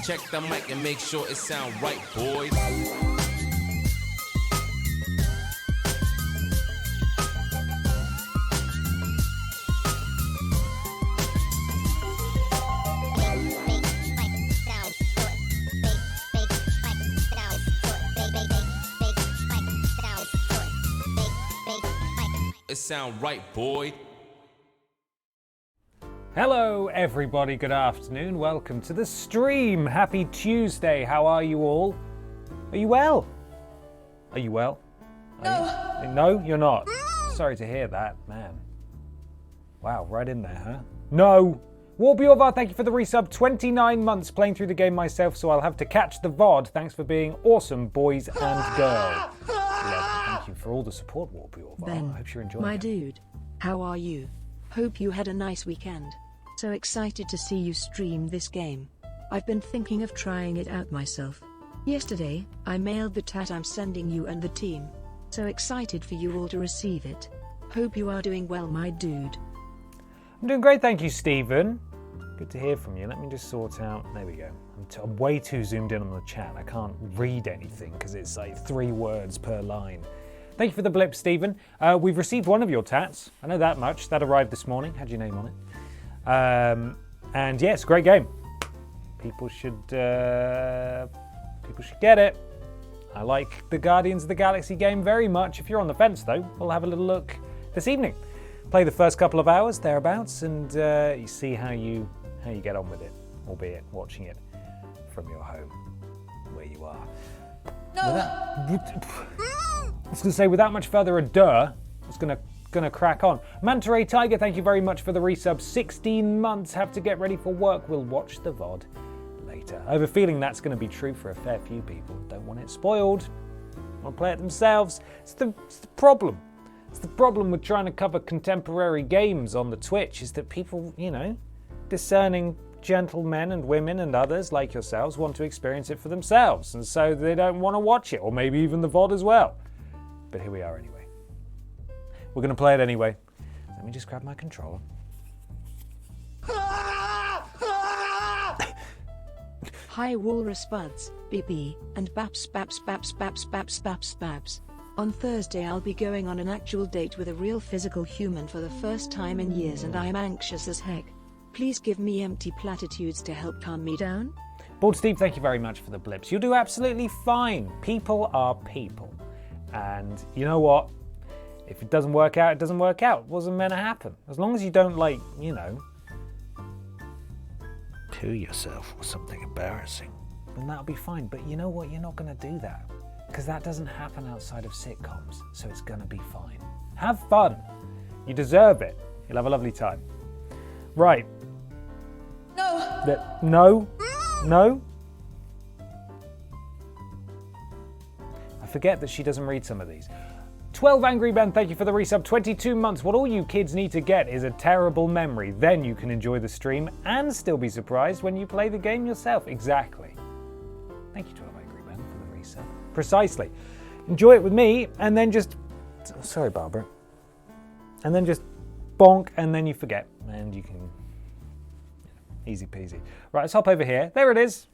Check the mic and make sure it sound right, boys. It sound right, boy. Hello everybody, good afternoon, welcome to the stream. Happy Tuesday, how are you all? Are you well? Are you well? No, you're not. Sorry to hear that, man. Wow, right in there, huh? No! Warbiorvar, thank you for the resub. 29 months playing through the game myself, so I'll have to catch the VOD. Thanks for being awesome, boys and girls. Thank you for all the support, Warbiorvar. Ben, I hope you're enjoying my it. dude, how are you? Hope you had a nice weekend. So excited to see you stream this game. I've been thinking of trying it out myself. Yesterday, I mailed the tat I'm sending you and the team. So excited for you all to receive it. Hope you are doing well, my dude. I'm doing great, thank you, Stephen. Good to hear from you. Let me just sort out. There we go. I'm way too zoomed in on the chat. I can't read anything because it's like 3 words per line. Thank you for the blip, Stephen. We've received one of your tats. I know that much. That arrived this morning. Had your name on it. And yes, great game. People should get it. I like the Guardians of the Galaxy game very much. If you're on the fence, though, we'll have a little look this evening. Play the first couple of hours thereabouts, and you see how you get on with it, albeit watching it from your home, where you are. No. I was going to say, without much further ado, I was going to crack on. Manta Ray Tiger, thank you very much for the resub. 16 months, have to get ready for work. We'll watch the VOD later. I have a feeling that's going to be true for a fair few people. Don't want it spoiled. Want to play it themselves. It's the problem. It's the problem with trying to cover contemporary games on the Twitch, is that people, discerning gentlemen and women and others like yourselves want to experience it for themselves, and so they don't want to watch it, or maybe even the VOD as well. But here we are anyway. We're going to play it anyway. Let me just grab my controller. Hi Walrus Buds, BP, and Baps. On Thursday I'll be going on an actual date with a real physical human for the first time in years, and I'm anxious as heck. Please give me empty platitudes to help calm me down. Bald Steve, thank you very much for the blips. You'll do absolutely fine. People are people. And you know what? If it doesn't work out, it doesn't work out. It wasn't meant to happen. As long as you don't, poo yourself or something embarrassing, then that'll be fine. But you know what? You're not going to do that, because that doesn't happen outside of sitcoms. So it's going to be fine. Have fun. You deserve it. You'll have a lovely time. Right. No. No. I forget that she doesn't read some of these. 12 Angry Ben, thank you for the resub. 22 months. What all you kids need to get is a terrible memory. Then you can enjoy the stream and still be surprised when you play the game yourself. Exactly. Thank you, 12 Angry Ben, for the resub. Precisely. Enjoy it with me, and then just... Sorry, Barbara. And then just bonk, and then you forget. And you can... Easy peasy. Right, let's hop over here. There it is.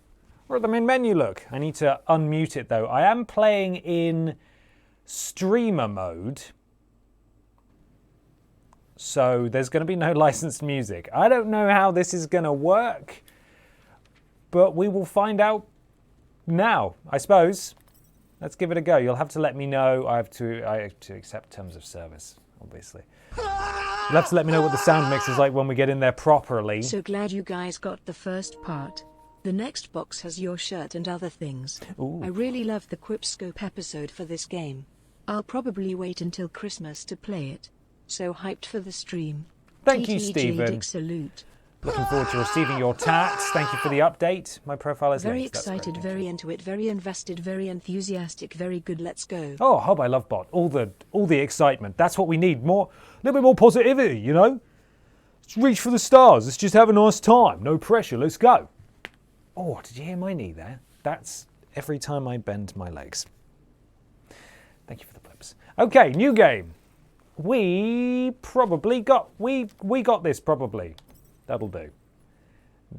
We're at the main menu, look. I need to unmute it, though. I am playing in streamer mode, so there's going to be no licensed music. I don't know how this is going to work, but we will find out now, I suppose. Let's give it a go. You'll have to let me know. I have to accept terms of service, obviously. You'll have to let me know what the sound mix is like when we get in there properly. So glad you guys got the first part. The next box has your shirt and other things. Ooh. I really love the Quipscope episode for this game. I'll probably wait until Christmas to play it. So hyped for the stream. Thank you, TTG Stephen. Dick salute. Looking forward to receiving your tats. Thank you for the update. My profile is Very linked. That's excited, great. very into it, very invested, very enthusiastic, very good. Let's go. Oh, Hob, I love bot. All the excitement. That's what we need. A little bit more positivity, Let's reach for the stars. Let's just have a nice time. No pressure. Let's go. Oh, did you hear my knee there? That's every time I bend my legs. Thank you for the blips. Okay, new game. We got this probably. That'll do.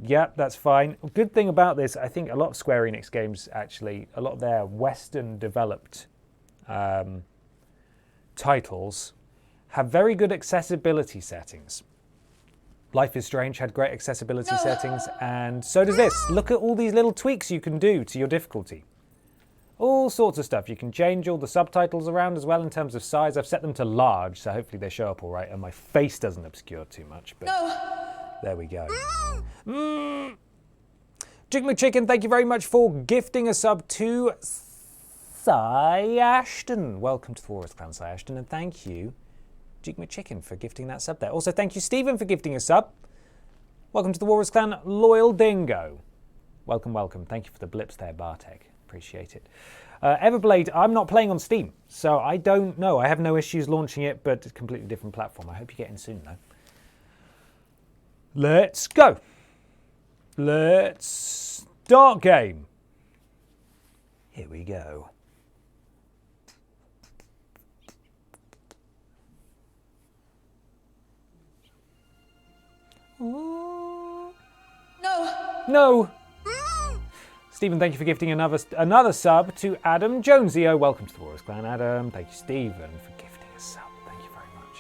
Yep, that's fine. Good thing about this, I think a lot of Square Enix games, actually, a lot of their Western-developed titles have very good accessibility settings. Life is Strange had great accessibility settings, and so does this. Look at all these little tweaks you can do to your difficulty. All sorts of stuff. You can change all the subtitles around as well in terms of size. I've set them to large, so hopefully they show up all right, and my face doesn't obscure too much, but there we go. Jig McChicken, thank you very much for gifting a sub to Cy Ashton. Welcome to the Warriors Clan, Cy Ashton, and thank you, Jig McChicken, for gifting that sub there. Also, thank you, Stephen, for gifting a sub. Welcome to the Warriors Clan, Loyal Dingo. Welcome, welcome. Thank you for the blips there, Bartek. Appreciate it. Everblade, I'm not playing on Steam, so I don't know. I have no issues launching it, but it's a completely different platform. I hope you get in soon, though. Let's go. Let's start game. Here we go. No. Stephen, thank you for gifting another sub to Adam Jonesio. Welcome to the Warriors Clan, Adam. Thank you, Stephen, for gifting a sub. Thank you very much.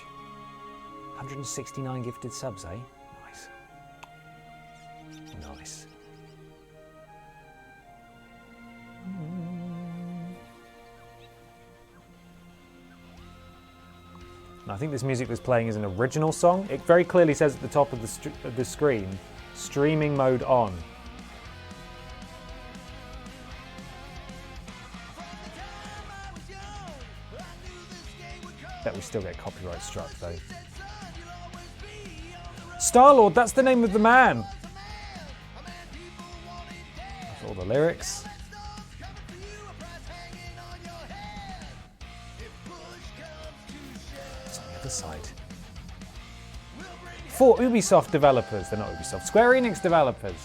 169 gifted subs, eh? Nice. Nice. I think this music that's playing is an original song. It very clearly says at the top of the screen, streaming mode on. Bet we still get copyright struck though. Star-Lord, that's the name of the man. That's all the lyrics. It's on the other side. 4 Ubisoft developers. They're not Ubisoft. Square Enix developers.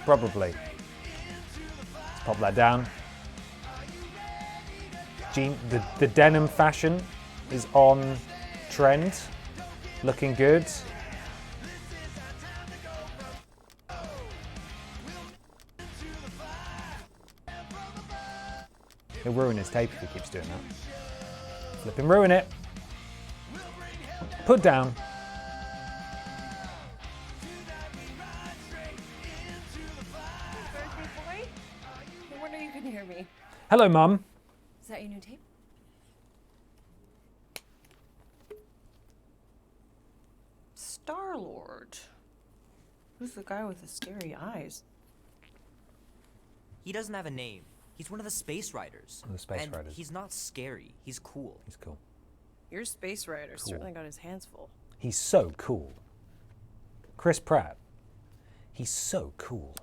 Probably. Let's pop that down. The denim fashion is on trend. Looking good. He'll ruin his tape if he keeps doing that. Flip him, ruin it. Put down. No wonder you can hear me. Hello, Mum. Is that your new tape? Star-Lord. Who's the guy with the scary eyes? He doesn't have a name. He's one of the Space Riders. The Space Riders. He's not scary. He's cool. He's cool. Your Space Rider Cool. certainly got his hands full. He's so cool. Chris Pratt. He's so cool.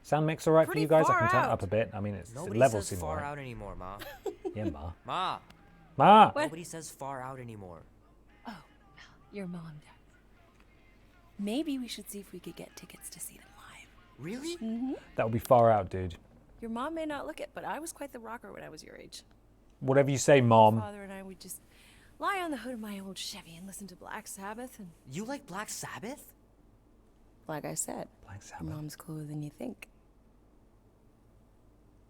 Sound mix all right for Pretty you guys? I far can turn it out. up a bit. I mean, it's the Nobody levels says seem all far right. out anymore, Ma. Yeah, Ma. Ma. Ma. What? Nobody says far out anymore. Oh, your mom does. Maybe we should see if we could get tickets to see them live. Really? That would be far out, dude. Your mom may not look it, but I was quite the rocker when I was your age. Whatever you say, Mom. Father and I would just lie on the hood of my old Chevy and listen to Black Sabbath. And You like Black Sabbath? like I said, Black your Sabbath. mom's cooler than you think.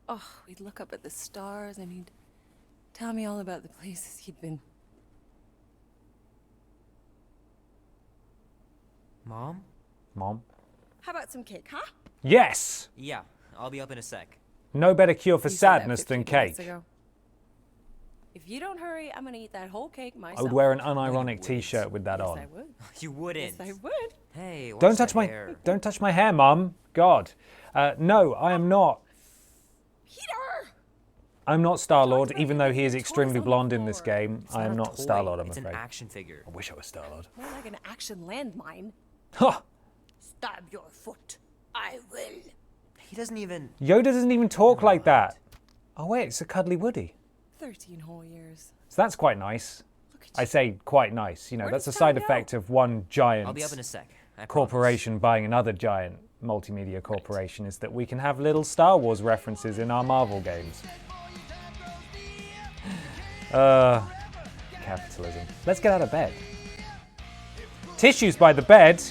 Oh, we'd look up at the stars and he'd tell me all about the places he'd been. Mom? Mom. How about some cake, huh? Yes! Yeah, I'll be up in a sec. No better cure for You said that sadness than 15 minutes cake. ago. If you don't hurry, I'm gonna eat that whole cake myself. I would wear an you unironic wouldn't. t-shirt with that Yes, on. I would. You wouldn't. Yes, I would. Hey, watch Don't the touch my hair. don't touch my hair, Mum. God. No, I am not. Peter! I'm not Star-Lord, about even though he is toys extremely on the blonde in this floor. game. It's I am a not toy. Star-Lord, I'm it's afraid. an action figure. I wish I was Star-Lord. More like an action landmine. Ha! Stab your foot. I will. He doesn't even... Yoda doesn't even talk like that. Oh wait, it's a cuddly Woody. 13 whole years. So that's quite nice. Look at I you. say quite nice. You know, Where that's a does side Tom effect go? of one giant I'll be up in a sec. I promise. corporation buying another giant multimedia corporation is that we can have little Star Wars references in our Marvel games. Capitalism. Let's get out of bed. Tissues by the bed.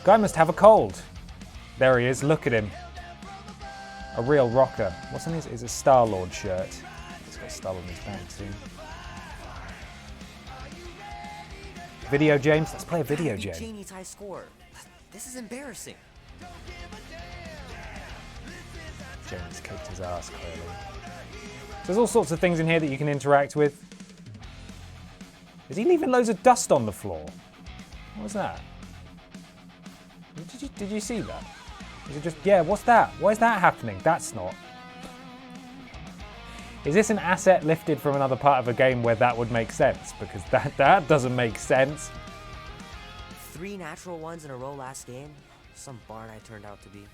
Guy must have a cold. There he is, look at him. A real rocker. What's on his? Is a Star-Lord shirt. He's got Star-Lord on his back too. Video James? Let's play a video game. Janie's high score. This is embarrassing. James kicked his ass, clearly. There's all sorts of things in here that you can interact with. Is he leaving loads of dust on the floor? What was that? Did you see that? Is it just, yeah, what's that? Why is that happening? That's not. Is this an asset lifted from another part of a game where that would make sense? Because that doesn't make sense. 3 natural ones in a row last game. Some bard I turned out to be.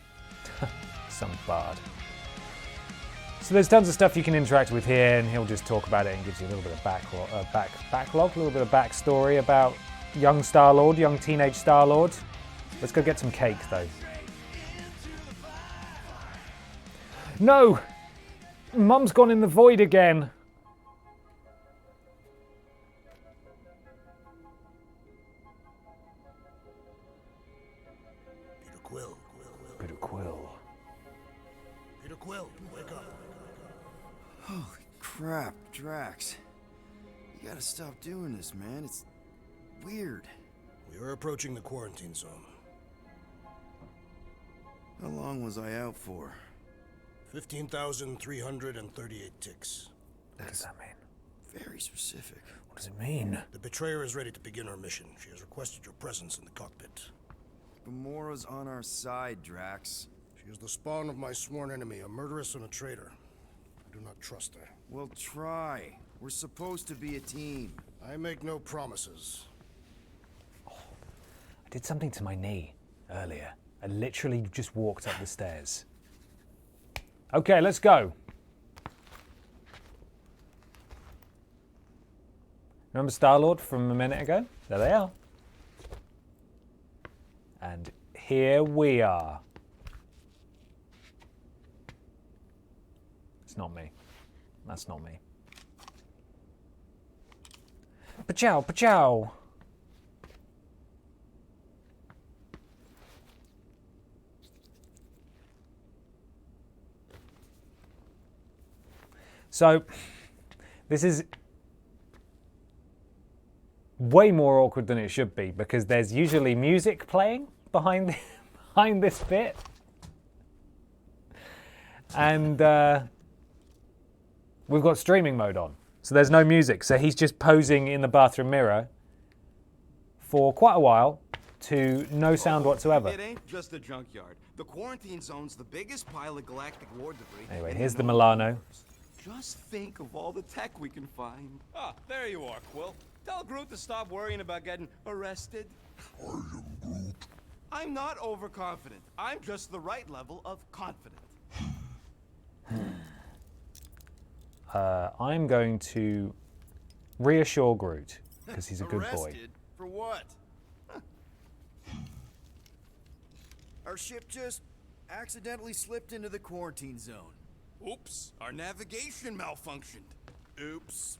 Some bard. So there's tons of stuff you can interact with here, and he'll just talk about it and gives you a little bit of backlog, a little bit of backstory about young Star-Lord, young teenage Star-Lord. Let's go get some cake, though. No! Mum's gone in the void again. Peter Quill. Peter Quill, wake up. Holy crap, Drax. You gotta stop doing this, man. It's weird. We are approaching the quarantine zone. How long was I out for? 15,338 ticks. What does that mean? Very specific. What does it mean? The betrayer is ready to begin her mission. She has requested your presence in the cockpit. Gamora's on our side, Drax. She is the spawn of my sworn enemy, a murderess and a traitor. I do not trust her. Well, try. We're supposed to be a team. I make no promises. I did something to my knee earlier. I literally just walked up the stairs. Okay, let's go. Remember Star-Lord from a minute ago? There they are. And here we are. It's not me. That's not me. Pachow, pachow. So, this is way more awkward than it should be because there's usually music playing behind this bit. And we've got streaming mode on. So there's no music. So he's just posing in the bathroom mirror for quite a while to no sound whatsoever. It ain't just a junkyard. The quarantine zone's the biggest pile of galactic war debris. Anyway, here's the Milano. Just think of all the tech we can find. Ah, there you are, Quill. Tell Groot to stop worrying about getting arrested. I am Groot. I'm not overconfident. I'm just the right level of confident. I'm going to reassure Groot because he's a good boy. Arrested? For what? Our ship just accidentally slipped into the quarantine zone. Oops, our navigation malfunctioned. Oops.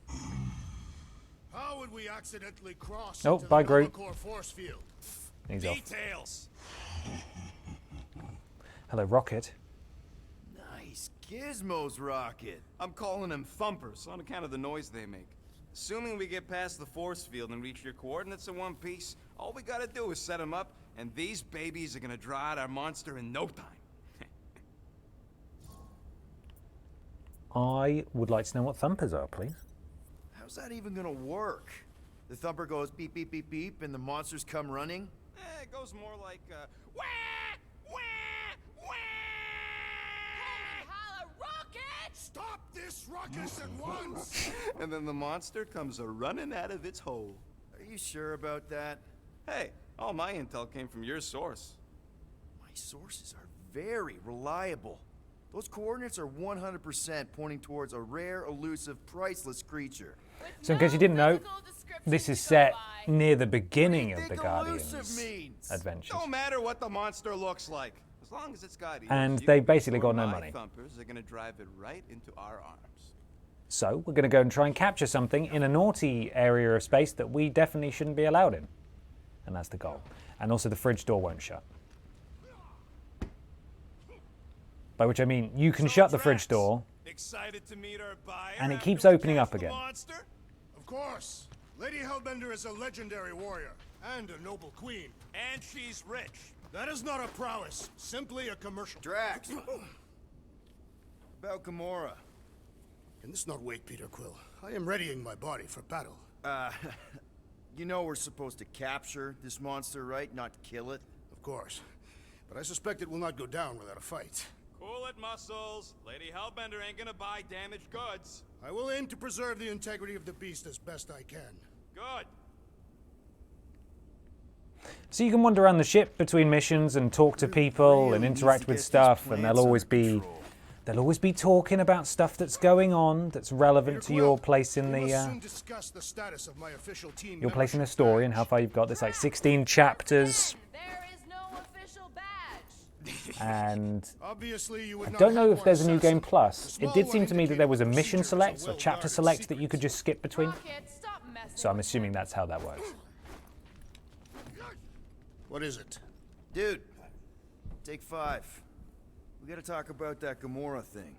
How would we accidentally cross Oh, into bye, the Groot. Core force field? He's off. Details. Hello, Rocket. Nice gizmos, Rocket. I'm calling them thumpers on account of the noise they make. Assuming we get past the force field and reach your coordinates in one piece, all we gotta do is set them up, and these babies are gonna draw out our monster in no time. I would like to know what thumpers are, please. How's that even gonna work? The thumper goes beep, beep, beep, beep, and the monsters come running? It goes more like, wah, wah, wah. Holla, rocket! Stop this ruckus at once! And then the monster comes a-running out of its hole. Are you sure about that? Hey, all my intel came from your source. My sources are very reliable. Those coordinates are 100% pointing towards a rare, elusive, priceless creature. So in case you didn't know, this is set near the beginning of the Think Guardians elusive means? adventures. Don't matter what the monster looks like, as long as it's got ears. And you they can basically sure got no my money. Thumpers are gonna drive it right into our arms. So we're going to go and try and capture something in a naughty area of space that we definitely shouldn't be allowed in. and that's the goal. And also the fridge door won't shut. By which I mean you can shut the fridge door, Excited to meet our buyer and it after keeps we opening catch up the again. monster? Of course. Lady Hellbender is a legendary warrior and a noble queen. And she's rich. That is not a prowess, simply a commercial. Drax! About Gamora. Can this not wait, Peter Quill? I am readying my body for battle. You know we're supposed to capture this monster, right? Not kill it? Of course. But I suspect it will not go down without a fight. Cool it, Muscles. Lady Hellbender ain't gonna buy damaged goods. I will aim to preserve the integrity of the beast as best I can. Good. So you can wander around the ship between missions and talk to people and interact with stuff, and they'll always be talking about stuff that's going on that's relevant to your place in the story and how far you've got. There's like 16 chapters. There is no official badge. And Obviously, you would I not don't know have if there's a one new game assassin. plus. The It small did one seem to me that there was a indicated mission procedures select, are a well chapter guarded select that secret. you could just skip between. Rocket, stop messing So I'm with assuming me. that's how that works. What is it? Dude, take 5. We gotta talk about that Gamora thing.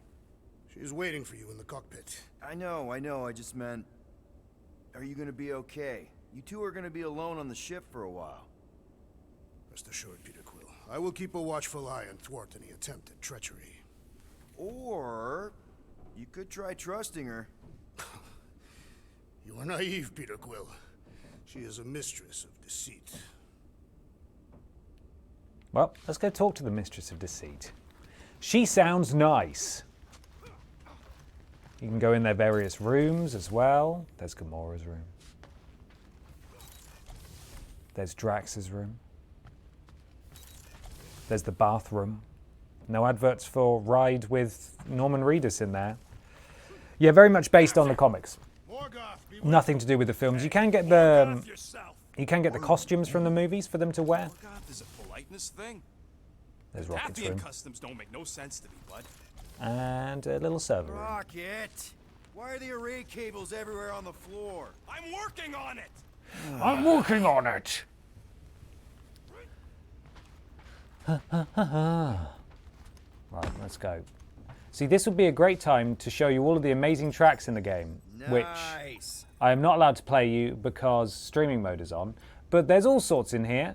She's waiting for you in the cockpit. I know, I just meant... Are you gonna be okay? You two are gonna be alone on the ship for a while. Rest assured, Peter Quill. I will keep a watchful eye and thwart any attempt at treachery. Or... you could try trusting her. You are naive, Peter Quill. She is a mistress of deceit. Well, let's go talk to the Mistress of Deceit. She sounds nice. You can go in their various rooms as well. There's Gamora's room. There's Drax's room. There's the bathroom. No adverts for Ride with Norman Reedus in there. Yeah, very much based on the comics. Nothing to do with the films. You can get the costumes from the movies for them to wear. Morgoth is a politeness thing. There's Rocket's Tappian room. customs don't make no sense to me, bud. And a little server room. Rocket! Why are the array cables everywhere on the floor? I'm working on it. I'm working on it. Right, let's go. See, this would be a great time to show you all of the amazing tracks in the game, which Nice. I am not allowed to play you because streaming mode is on. But there's all sorts in here.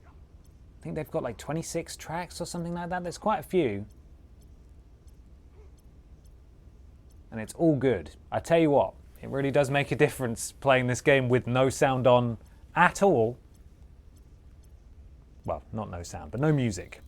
I think they've got like 26 tracks or something like that. There's quite a few. And it's all good. I tell you what, it really does make a difference playing this game with no sound on at all. Well, not no sound, but no music.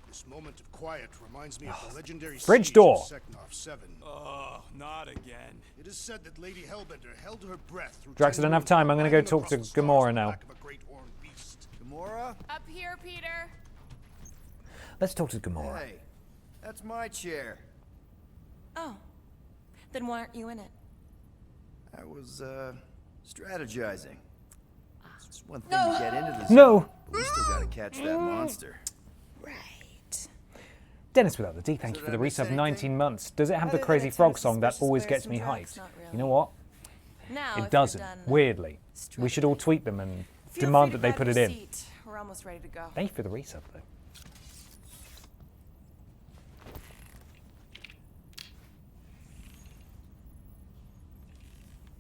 This moment of quiet reminds me of the legendary Fridge siege door. of Seknov 7. Oh, not again. It is said that Lady Hellbender held her breath through Drax, I don't have time. I'm going to go talk to Gamora now. Gamora? Up here, Peter. Let's talk to Gamora. Hey, that's my chair. Oh, then why aren't you in it? I was, strategizing. It's one thing to get into this. No! But we still gotta catch that monster. Right. Dennis without the D, thank you for the resub. 19 months. Does it have the crazy frog song that always gets me hyped? You know what? Now, It doesn't. Weirdly. We should all tweet them and demand that they put it in. We're almost ready to go. Thank you for the resub, though.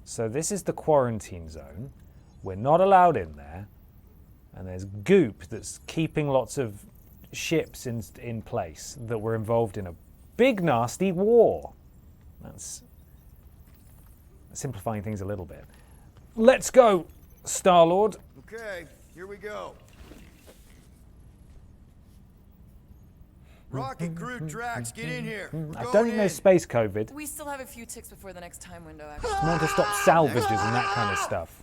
So this is the quarantine zone. We're not allowed in there. And there's goop that's keeping lots of ships in place that were involved in a big, nasty war. That's simplifying things a little bit. Let's go, Star-Lord. Okay, here we go. Rocket crew, Drax, get in here. I don't think there's space COVID. We still have a few ticks before the next time window, actually. Not to stop salvages and that kind of stuff.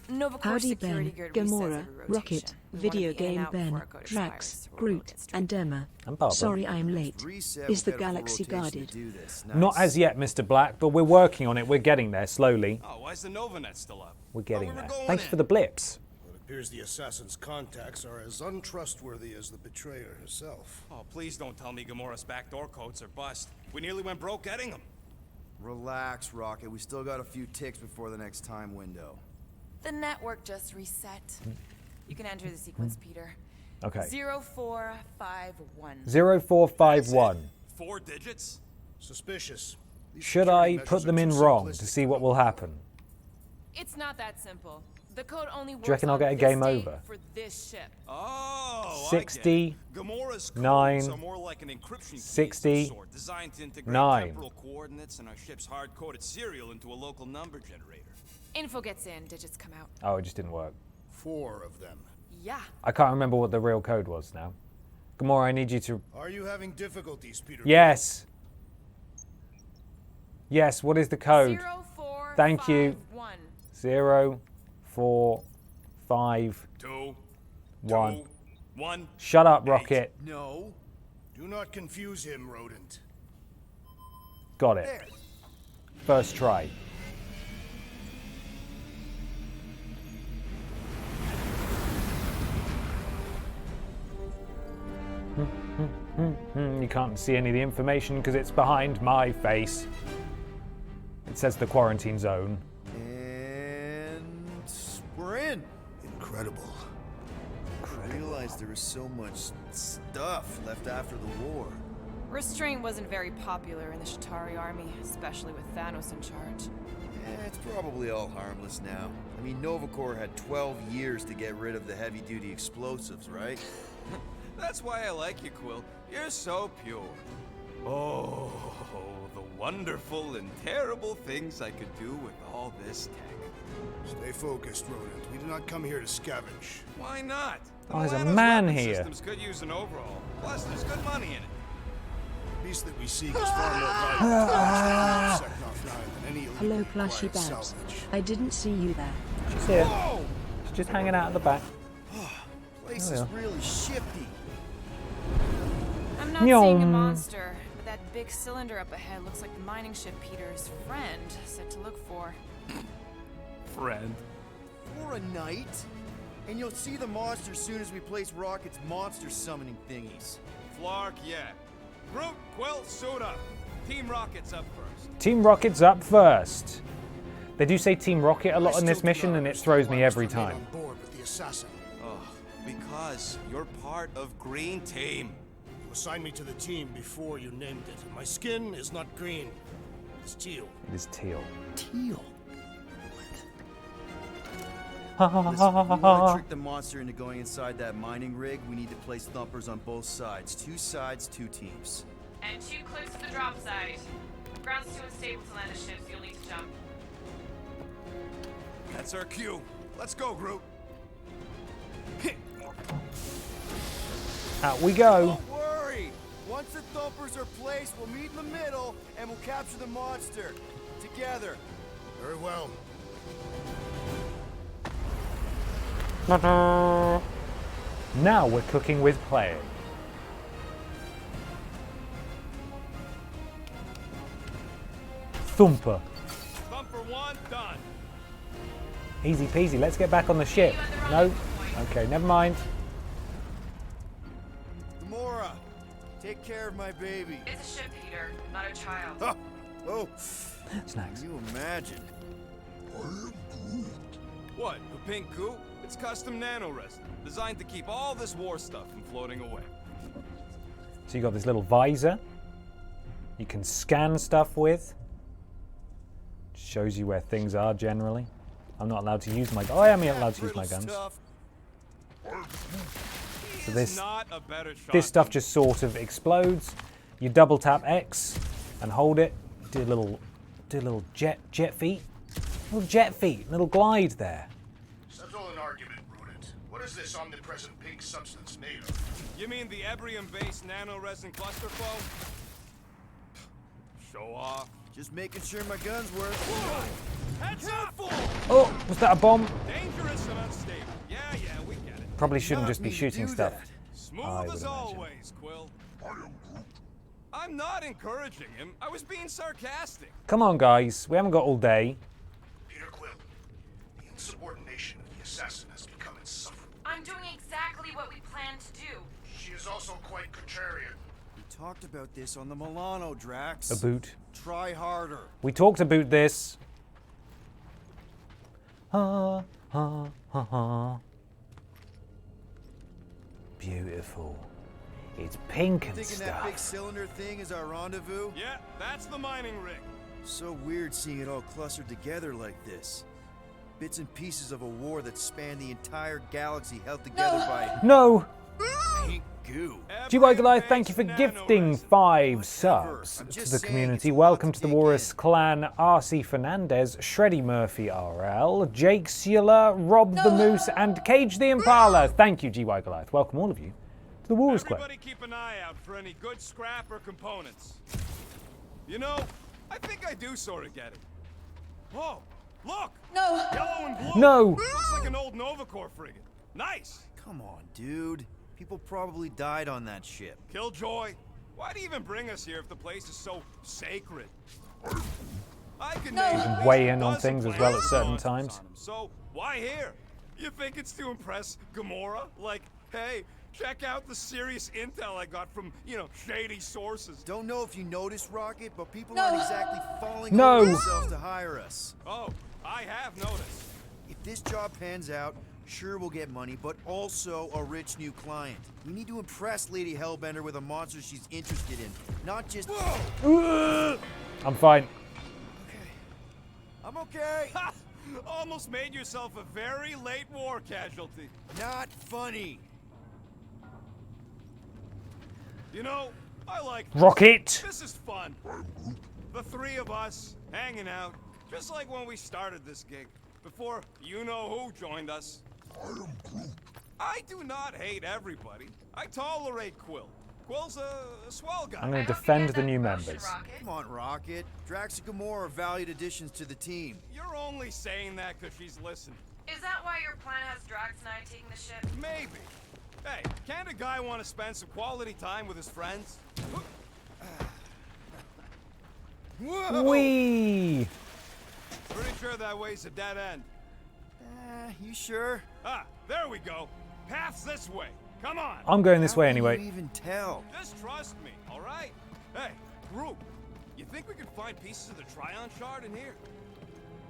Nova Corps Howdy security Ben, guard resets Gamora, every rotation. Rocket, We wanna Video be in and Game out Ben, before our code Drax, expires, or Groot, it's and Emma. I'm Barbara. Sorry I'm late. Reset, Is the we've got a full galaxy rotation to guarded? do this. Not Nice. as yet, Mr. Black, but we're working on it. We're getting there slowly. Oh, why's the Novanet still up? We're getting we were there. going Thanks in. for the blips. It appears the assassin's contacts are as untrustworthy as the betrayer herself. Oh, please don't tell me Gamora's backdoor codes are bust. We nearly went broke getting them. Relax, Rocket. We still got a few ticks before the next time window. The network just reset. You can enter the sequence, Peter. Okay. 0451. 0451. 4 digits? Suspicious. These Should security I measures put are them in too wrong simplistic to see what will happen? It's not that simple. The code only works Do you reckon I'll on get a this game date over? for this ship. Oh, 60, Gamora's codes 9, are more like an encryption key of 60, some sort, designed to integrate 9. temporal coordinates and our ship's hard-coded serial into a local number generator. Info gets in, digits come out. Oh, it just didn't work. 4 of them. Yeah. I can't remember what the real code was now. Gamora, I need you to... Are you having difficulties, Peter? Yes. Yes, what is the code? 0451. Thank you. 0, 4, 5, 2, 1. 1. Shut up, Rocket. No. Do not confuse him, rodent. Got it. There. First try. You can't see any of the information because it's behind my face. It says the quarantine zone. And we're in. Incredible. I realized there was so much stuff left after the war. Restraint wasn't very popular in the Shatari army, especially with Thanos in charge. It's probably all harmless now. I mean, Novacore had 12 years to get rid of the heavy-duty explosives, right? That's why I like you, Quill. You're so pure. Oh, the wonderful and terrible things I could do with all this tech. Stay focused, rodent. We do not come here to scavenge. Why not? Oh, there's a Milano's man weapon here. Systems could use an overhaul. Plus, there's good money in it. The beast that we seek is far more valuable to Secnoff 9 than any Hello, illegally Plushy acquired Babs. salvage. I didn't see you there. She's here. Whoa! She's just hanging out at the back. Place Oh, is yeah. really shifty. I'm not seeing a Nyom. monster, but that big cylinder up ahead looks like the mining ship Peter's friend said to look for. Friend. For a night? And you'll see the monster soon as we place Rocket's monster summoning thingies. Flark, yeah. Groot, Quill, suit up. Team Rocket's up first. Team Rocket's up first. They do say Team Rocket a lot I in this still do mission, not and it understand throws why me I every was remain time. on board with the assassin. Oh, because you're part of Green Team. You assigned me to the team before you named it. And my skin is not green. It's teal. It is teal. Teal. Ha ha Listen, ha if we ha want ha. to trick the monster into going inside that mining rig, we need to place thumpers on both sides. 2 sides, 2 teams. And 2 clicks to the drop site. Ground's too unstable to land a ship, so you'll need to jump. That's our cue. Let's go, Groot. Out we go. Don't worry! Once the thumpers are placed, we'll meet in the middle and we'll capture the monster. Together. Very well. Now we're cooking with playing. Thumper. Thumper 1, done. Easy peasy, let's get back on the ship. No? Okay, never mind. Gamora, take care of my baby. It's a ship, Peter, not a child. Huh. Oh, Snacks. can you imagine? What, the pink goo? It's custom nanoresin, designed to keep all this war stuff from floating away. So you got this little visor you can scan stuff with. Shows you where things are generally. I'm not allowed to use my... Oh, I am allowed to use my guns. So this Not a better shot. this stuff just sort of explodes. You double tap X and hold it. Do a little jet feet. Little jet feet, little glide there. Settle an argument, rodent. What is this omnipresent pink substance made of? You mean the Ebrium-based nanoresin cluster foam? Show off. Just making sure my guns work. Heads up! Oh, was that a bomb? Dangerous and unstable. Yeah, we get it. Probably shouldn't Not just be me to shooting do stuff. that. Smooth I would as imagine. always, Quill. I'm not encouraging him. I was being sarcastic. Come on, guys. We haven't got all day. Peter Quill. The insubordination of the assassin has become insufferable. I'm doing exactly what we planned to do. She is also quite contrarian. We talked about this on the Milano, Drax. A boot. Try harder. We talked about this. Ha, ha, ha, ha. Beautiful. It's pink and Thinking that big stuff. cylinder thing is our rendezvous? Yeah, that's the mining rig. So weird seeing it all clustered together like this. Bits and pieces of a war that spanned the entire galaxy held together by No! pink goo. GY Goliath, thank you for gifting 5 subs to the community. Welcome to the Walrus Clan, RC Fernandez, Shreddy Murphy RL, Jake Sula, Rob the Moose, and Cage the Impala. Thank you, GY Goliath. Welcome all of you to the Walrus Clan. Everybody keep an eye out for any good scrap or components. You know, I think I do sort of get it. Whoa, look! No! Yellow and blue! No! Looks like an old Novacore frigate. Nice! Come on, dude. People probably died on that ship. Killjoy, why do you even bring us here if the place is so sacred? I can name at least Weigh a in on dozen things as well at planets certain with monsters times. on them. So why here? You think it's to impress Gamora? Like, hey, check out the serious intel I got from, shady sources. Don't know if you noticed, Rocket, but people aren't exactly falling No. over themselves to hire us. Oh, I have noticed. If this job pans out, sure we'll get money, but also a rich new client. We need to impress Lady Hellbender with a monster she's interested in, not just... I'm fine. Okay. I'm okay. Ha! Almost made yourself a very late war casualty. Not funny. You know, I like this. Rocket! This is fun. The 3 of us hanging out, just like when we started this gig, before you-know-who joined us. I do not hate everybody. I tolerate Quill. Quill's a swell guy. I'm going to defend the new members. Come on, Rocket. Drax and Gamora are valued additions to the team. You're only saying that because she's listening. Is that why your plan has Drax and I taking the ship? Maybe. Hey, can't a guy want to spend some quality time with his friends? Whoa! Whee! Pretty sure that way's a dead end. You sure? Ah, there we go. Path's this way. Come on. I'm going this way How can anyway. you even tell? Just trust me, all right? Hey, group, you think we can find pieces of the Tryon shard in here?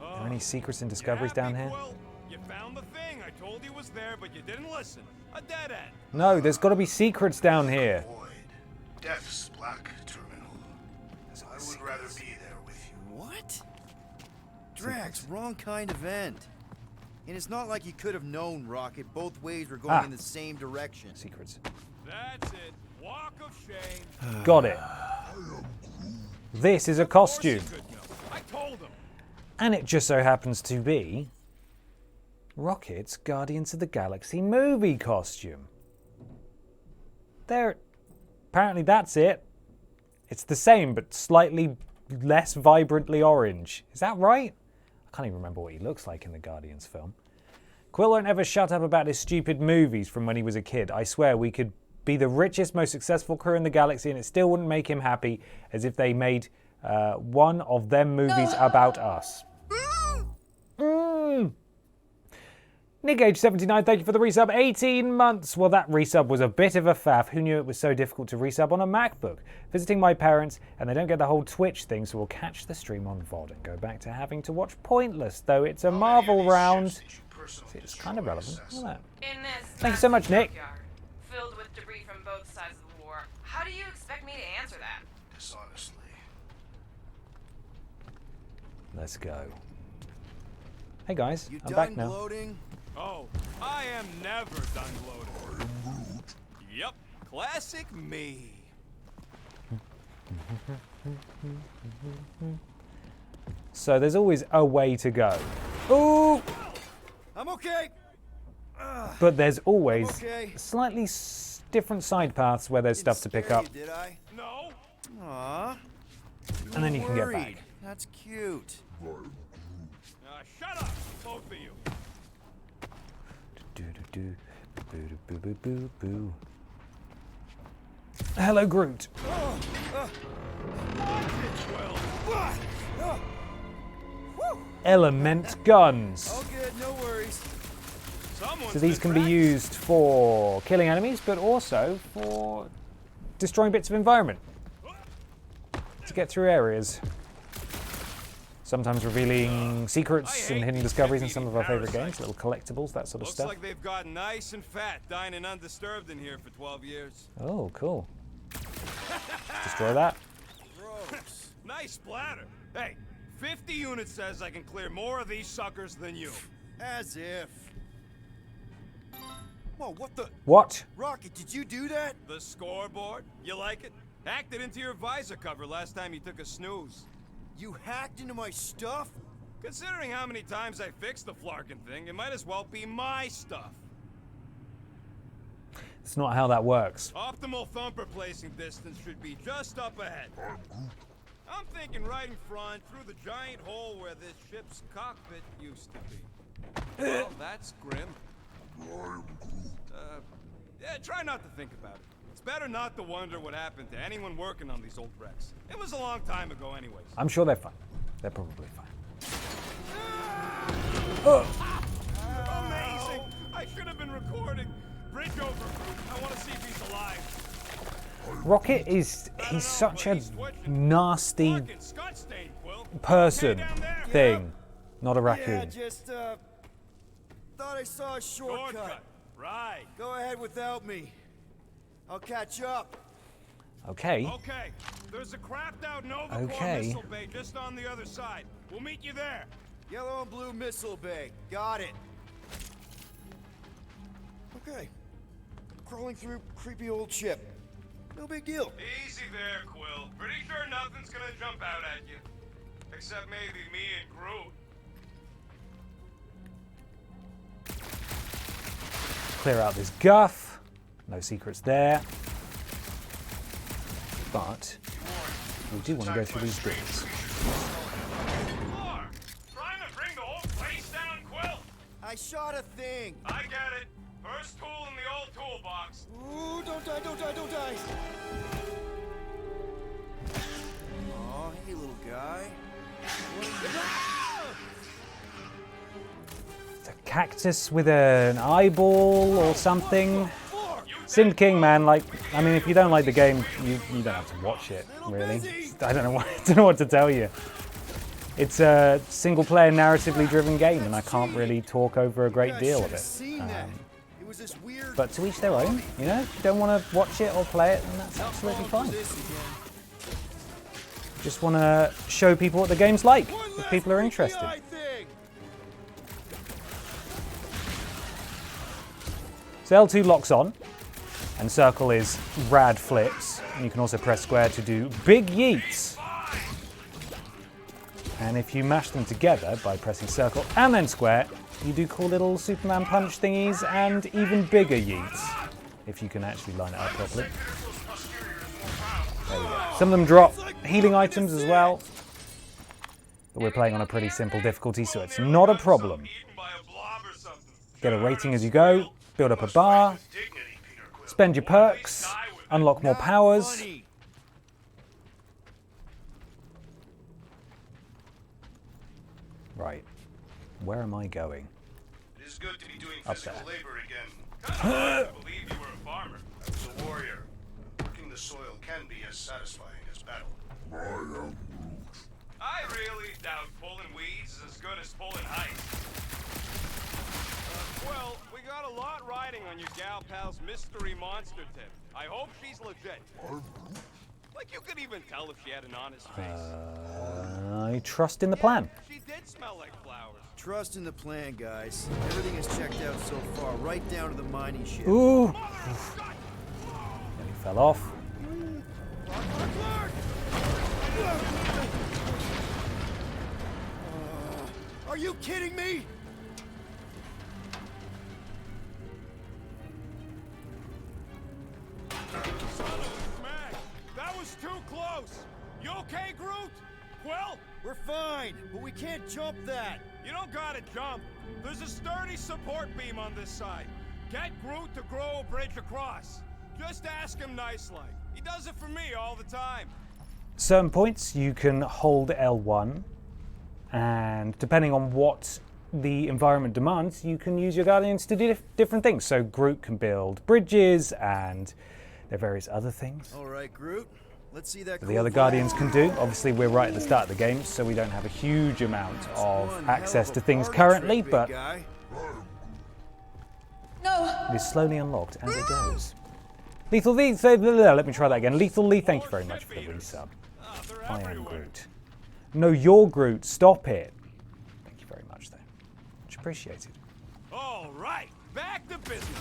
Are there any secrets and You discoveries happy, down here? Quill? You found the thing. I told you was there, but you didn't listen. A dead end. No, there's got to be secrets down here. Void. Death's black terminal. I would rather be there with you. What? Drax, wrong kind of end. And it's not like you could have known, Rocket. Both ways were going in the same direction. Secrets. That's it. Walk of shame. Got it. This is a costume. Of course he could know. I told him. And it just so happens to be Rocket's Guardians of the Galaxy movie costume. There. Apparently that's it. It's the same, but slightly less vibrantly orange. Is that right? I can't even remember what he looks like in the Guardians film. Quill won't ever shut up about his stupid movies from when he was a kid. I swear we could be the richest, most successful crew in the galaxy and it still wouldn't make him happy as if they made one of them movies about us. Nick Age 79, thank you for the resub. 18 months. Well, that resub was a bit of a faff. Who knew it was so difficult to resub on a MacBook? Visiting my parents, and they don't get the whole Twitch thing, so we'll catch the stream on VOD and go back to having to watch Pointless, though it's a Marvel round. It's kind of relevant. Look at that. In this Thank you so much, Nick. junkyard, filled with debris from both sides of the war. How do you expect me to answer that? Dishonestly. Let's go. Hey guys, You I'm done back now. gloating? Oh, I am never done gloating. Yep, classic me. So there's always a way to go. Ooh! I'm okay. But there's always okay. slightly different side paths where there's stuff to pick up, Did I? No. Aw. and then you can get Worried. back. That's cute. Shut up, both of you. Do-do-do-do-do-boo-boo-boo-boo. Hello, Groot. Element guns. All good, no worries. So these can be used for killing enemies, but also for destroying bits of environment. to get through areas. Sometimes revealing secrets and hidden discoveries in some of our favorite games, little collectibles, that sort of stuff. Looks like they've gotten nice and fat, dining undisturbed in here for 12 years. Oh, cool. Destroy that. Gross. Nice splatter. Hey, 50 units says I can clear more of these suckers than you. As if. Whoa, what the? What? Rocket, did you do that? The scoreboard? You like it? Hacked it into your visor cover last time you took a snooze. You hacked into my stuff? Considering how many times I fixed the flarkin' thing, it might as well be my stuff. It's not how that works. Optimal thumper placing distance should be just up ahead. I'm thinking right in front, through the giant hole where this ship's cockpit used to be. Well, that's grim. Yeah, try not to think about it. It's better not to wonder what happened to anyone working on these old wrecks. It was a long time ago anyways. I'm sure they're fine. They're probably fine. Amazing! I should have been recording. Bridge over. I want to see if he's alive. Rocket he's such a nasty person thing, not a raccoon. Yeah, just, thought I saw a shortcut. Right. Go ahead without me. I'll catch up. Okay. Okay. There's a crapped out Nova Corps missile bay just on the other side. We'll meet you there. Yellow and blue missile bay. Got it. Okay. Crawling through creepy old ship. No big deal. Easy there, Quill. Pretty sure nothing's gonna jump out at you. Except maybe me and Groot. Clear out this guff. No secrets there. But we do want to go through these doors. Trying to bring the whole place down, Quill? I shot a thing. I get it. First tool in the old toolbox. Ooh, don't die, don't die, don't die. Aw, hey, little guy. It's a cactus with an eyeball or something. Sin King, man, like, I mean, if you don't like the game, you don't have to watch it, really. I don't know what to tell you. It's a single-player, narratively driven game, and I can't really talk over a great deal of it. But to each their own, you know? If you don't want to watch it or play it, then that's absolutely fine. Just want to show people what the game's like, if people are interested. So L2 locks on, and circle is rad flips. And you can also press square to do big yeets. And if you mash them together by pressing circle and then square, you do cool little Superman punch thingies and even bigger yeets, if you can actually line it up properly. There we go. Some of them drop healing items as well, but we're playing on a pretty simple difficulty, so it's not a problem. Get a rating as you go, build up a bar, spend your perks, unlock more powers. Right, where am I going? It is good to be doing Up physical there. labor again. I believe you were a farmer. I was a warrior. Working the soil can be as satisfying as battle. I really doubt pulling weeds is as good as pulling ice. Well, we got a lot riding on your gal pal's mystery monster tip. I hope she's legit. Like you could even tell if she had an honest face. I trust in the plan. She did smell like flowers. Trust in the plan, guys. Everything is checked out so far, right down to the mining ship. Ooh. Nearly fell off. Are you kidding me? That was too close. You okay, Groot? Well, we're fine, but we can't jump that. You don't gotta jump. There's a sturdy support beam on this side. Get Groot to grow a bridge across. Just ask him nice-like. He does it for me all the time. Certain points you can hold L1, and depending on what the environment demands, you can use your Guardians to do different things. So Groot can build bridges and there are various other things. All right, Groot. Let's see that. The other Guardians can do. Obviously, we're right at the start of the game, so we don't have a huge amount of access to things currently, but it is slowly unlocked as it goes. Lethal Lee, let me try that again. Lethal Lee, thank you very much for the resub. I am Groot. No, you're Groot. Stop it. Thank you very much, though. Much appreciated. All right, back to business.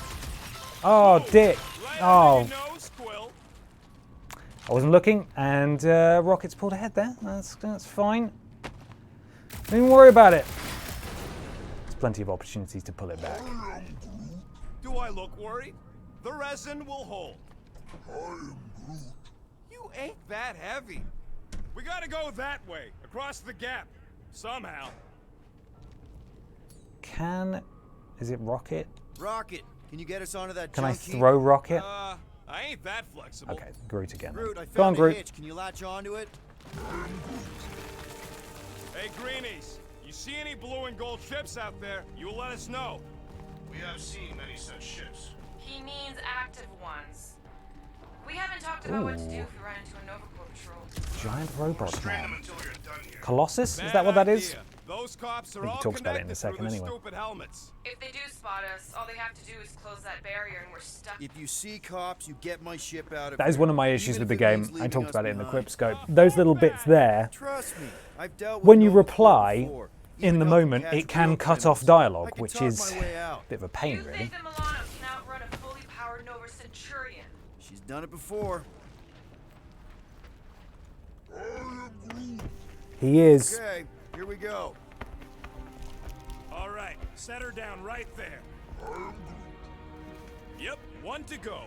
Oh, dick. Oh. Nose, Quill. I wasn't looking, and Rocket's pulled ahead there. That's fine. Don't even worry about it. There's plenty of opportunities to pull it back. Do I look worried? The resin will hold. You ain't that heavy. We gotta go that way, across the gap, somehow. Is it Rocket? Rocket, can you get us onto that Can I junkie? throw Rocket? I ain't that flexible. Okay, Groot again. Groot, I Go on, found a Groot. hitch. Can you latch onto it? Hey, Greenies, you see any blue and gold ships out there, you let us know. We have seen many such ships. He means active ones. We haven't talked about what to do if we run into a Nova Corps patrol. Giant robot Restrain them man. until you're done here. Colossus? Is that what that is? idea. Those cops are I think he all talks about it in a connected second through anyway. their stupid helmets. If they do spot us, all they have to do is close that barrier and we're stuck. If you see cops, you get my ship out of That is here, one of my issues even with the if it means game. I leaving talked us about it in the behind. Quip Scope. Those little bits there, Trust me, I've dealt with when you Nova reply, Corps before. in Even the though I moment, catch it can real cut off criminals, I dialogue, can which talk is my way a out. bit of a pain, You really. think the Milano can outrun a fully powered Nova Centurion? She's done it before. He is. Okay, here we go. All right, set her down right there. Yep, one to go.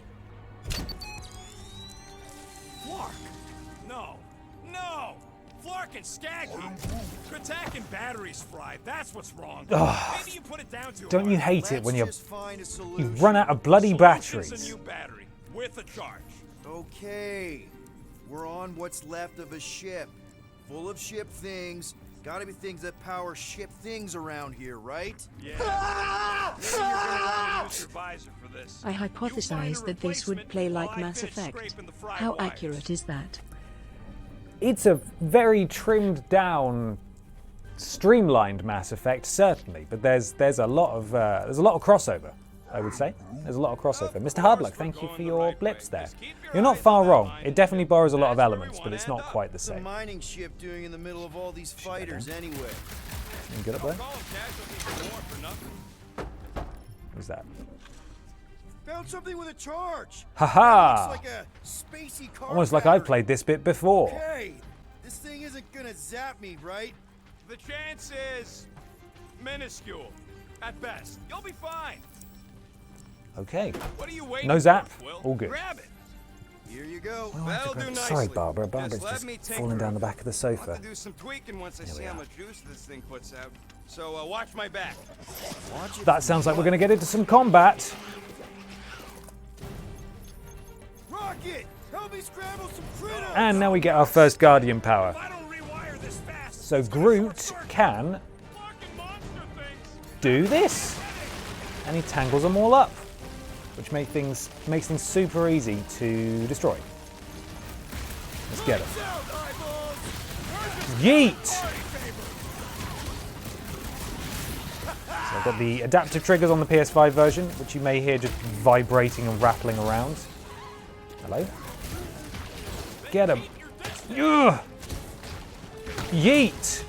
Flark! No! Flark and Skaggy! Kratak and batteries fried, that's what's wrong. Maybe you put it down to Don't you hate it Let's when just find a solution. you've run out of bloody Solution's a batteries? new battery, with a charge. Okay, we're on what's left of a ship. Full of ship things. Gotta be things that power ship things around here, right? Yeah. Maybe you're gonna want to use your visor for this. I hypothesized that this would play like Mass Effect. How accurate is that? It's a very trimmed down, streamlined Mass Effect, certainly, but there's a lot of crossover, I would say. There's a lot of crossover. Mr. Hardluck, thank you for your blips there. You're not far wrong. It definitely borrows a lot of elements, but it's not quite the What's a same. mining ship doing in the middle of all these fighters anyway? You get up there? What's that? Found something with a charge. Haha! Looks like a spacey car Almost like I've battery. played this bit before. Okay, this thing isn't gonna zap me, right? The chance is minuscule, at best. You'll be fine. Okay. What are you waiting No zap. for, Quill? All good. Grab it. Here you go. Oh, I have to That'll grab- do Sorry, nicely. Barbara. Barbara's let just me take falling her down the up. back of the I'll sofa. have to do some tweaking once I Here see we how are. much juice this thing puts out. So watch my back. Watch it That sounds like we're going to get into some combat. Rocket! Help me scramble some critters! And now we get our first Guardian power. If I don't rewire this fast, So Groot can fucking monster things. do this. And he tangles them all up, which makes things super easy to destroy. Let's get him. Yeet! So I've got the adaptive triggers on the PS5 version, which you may hear just vibrating and rattling around. Hello? Get him. Ugh. Yeet!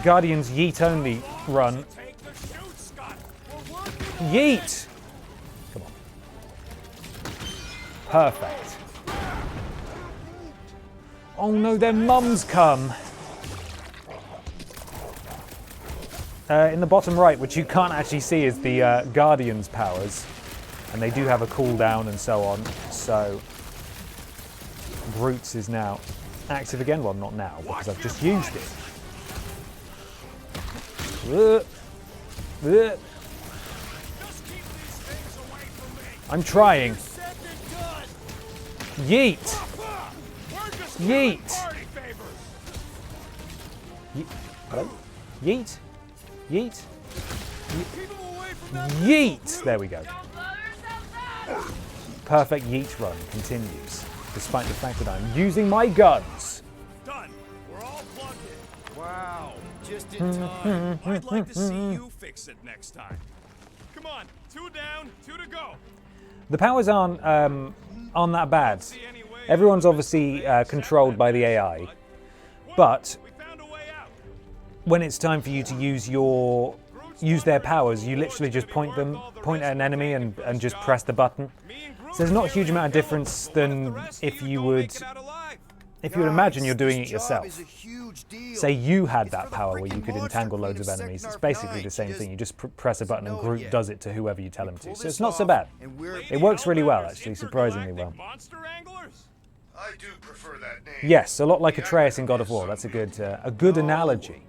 Guardians yeet only run. Take the shoot, Scott. Yeet! Come on. Perfect. Oh no, their mums come. In the bottom right, which you can't actually see, is the Guardians powers. And they do have a cooldown and so on. So Groot's is now active again. Well, not now, because I've just used it. I'm trying. Yeet! Yeet! Hello? Yeet? Yeet? Yeet! There we go. Perfect yeet run continues. despite the fact that I'm using my guns. Done. We're all plugged in. Wow, just in time. I'd like to see you fix it next time. Come on, 2 down, 2 to go. The powers aren't that bad. Everyone's obviously controlled by the AI, but when it's time for you to use their powers, you literally just point at an enemy and just press the button. So there's not a huge amount of difference than if you would imagine you're doing it yourself. Say you had that power where you could entangle loads of enemies. It's basically the same thing. You just press a button and Groot does it to whoever you tell him to. So it's not so bad. It works really well, actually, surprisingly well. I do prefer that name. Yes, a lot like Atreus in God of War. That's a good analogy.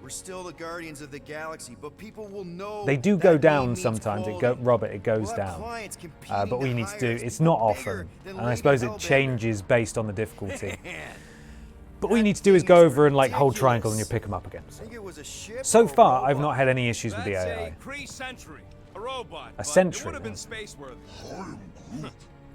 We're still the Guardians of the Galaxy, but people will know. They do go down sometimes. It goes down. But what you need to do, it's not often, and I suppose it changes based on the difficulty. But what you need to do is go over and like hold triangle and you pick them up again. So far, I've not had any issues with the AI. A robot. A sentry. It would have been space-worthy.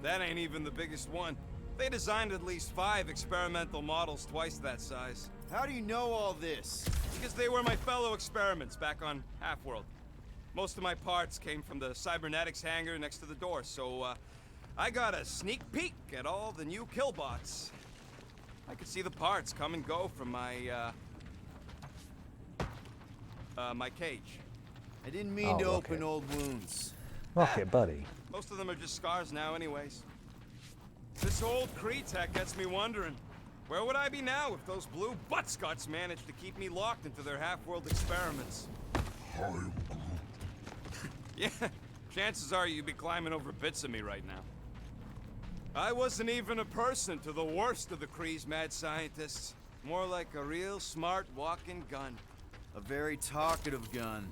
That ain't even the biggest one. They designed at least 5 experimental models twice that size. How do you know all this? Because they were my fellow experiments back on Half-World. Most of my parts came from the cybernetics hangar next to the door, so I got a sneak peek at all the new killbots. I could see the parts come and go from my my cage. I didn't mean to open old wounds. Rocket buddy. Most of them are just scars now anyways. This old Kree tech gets me wondering, where would I be now if those blue buttscots managed to keep me locked into their half-world experiments? Yeah, chances are you'd be climbing over bits of me right now. I wasn't even a person to the worst of the Kree's mad scientists. More like a real smart walking gun. A very talkative gun.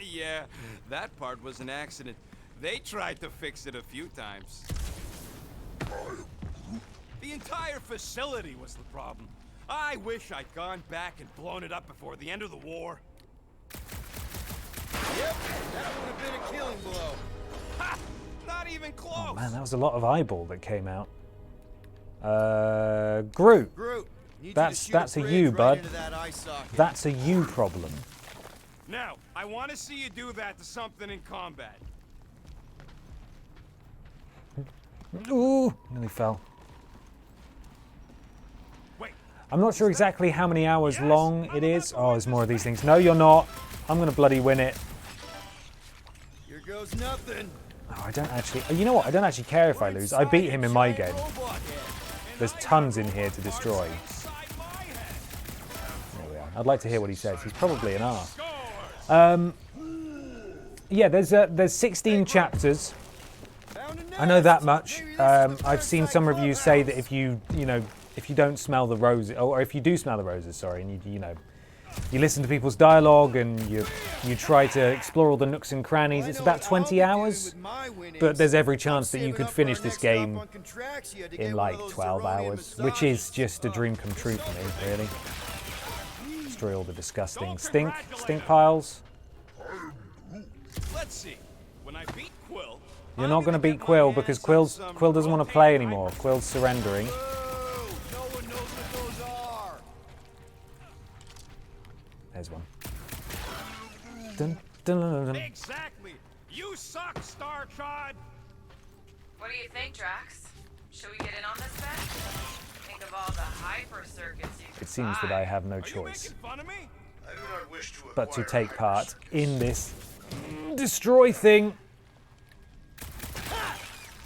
Yeah, that part was an accident. They tried to fix it a few times. The entire facility was the problem. I wish I'd gone back and blown it up before the end of the war. Yep, that would have been a killing blow. Ha! Not even close. Oh man, that was a lot of eyeball that came out. Groot. That's a you, bud. That's a you problem. Now, I want to see you do that to something in combat. Ooh, nearly fell. Wait. I'm not sure exactly how many hours long it is. Oh, there's more of these things. No, you're not. I'm gonna bloody win it. Here goes nothing. Oh, I don't actually. You know what? I don't actually care if I lose. I beat him in my game. There's tons in here to destroy. There we are. I'd like to hear what he says. He's probably an arse. Yeah, there's 16 chapters. I know that much. I've seen some reviews say that if you don't smell the roses, or if you do smell the roses, sorry, and you listen to people's dialogue and you try to explore all the nooks and crannies, it's about 20 hours. But there's every chance that you could finish this game in like 12 hours, which is just a dream come true for me, really. Destroy all the disgusting stink piles. Let's see. When I beat Quill, you're not going to beat Quill because Quill doesn't want to play anymore. Quill's surrendering. There's one. Dun, dun, dun, dun. Exactly. You suck, Starchod. What do you think, Drax? Should we get in on this bet? Think of all the hyper circuits you could It seems that I have no choice fun of me? I do not wish to but to acquire take part in this destroy thing.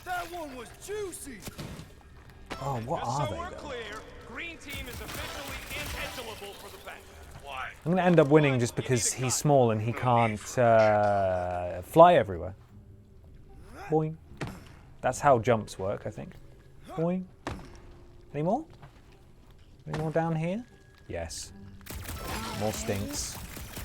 That one was juicy. Oh, what Just are so they we're though? clear, green team is officially ineligible for the bet. Why? I'm going to end up winning just because he's small and he can't fly everywhere. Boing. That's how jumps work, I think. Boing. Any more? Any more down here? Yes. More stinks.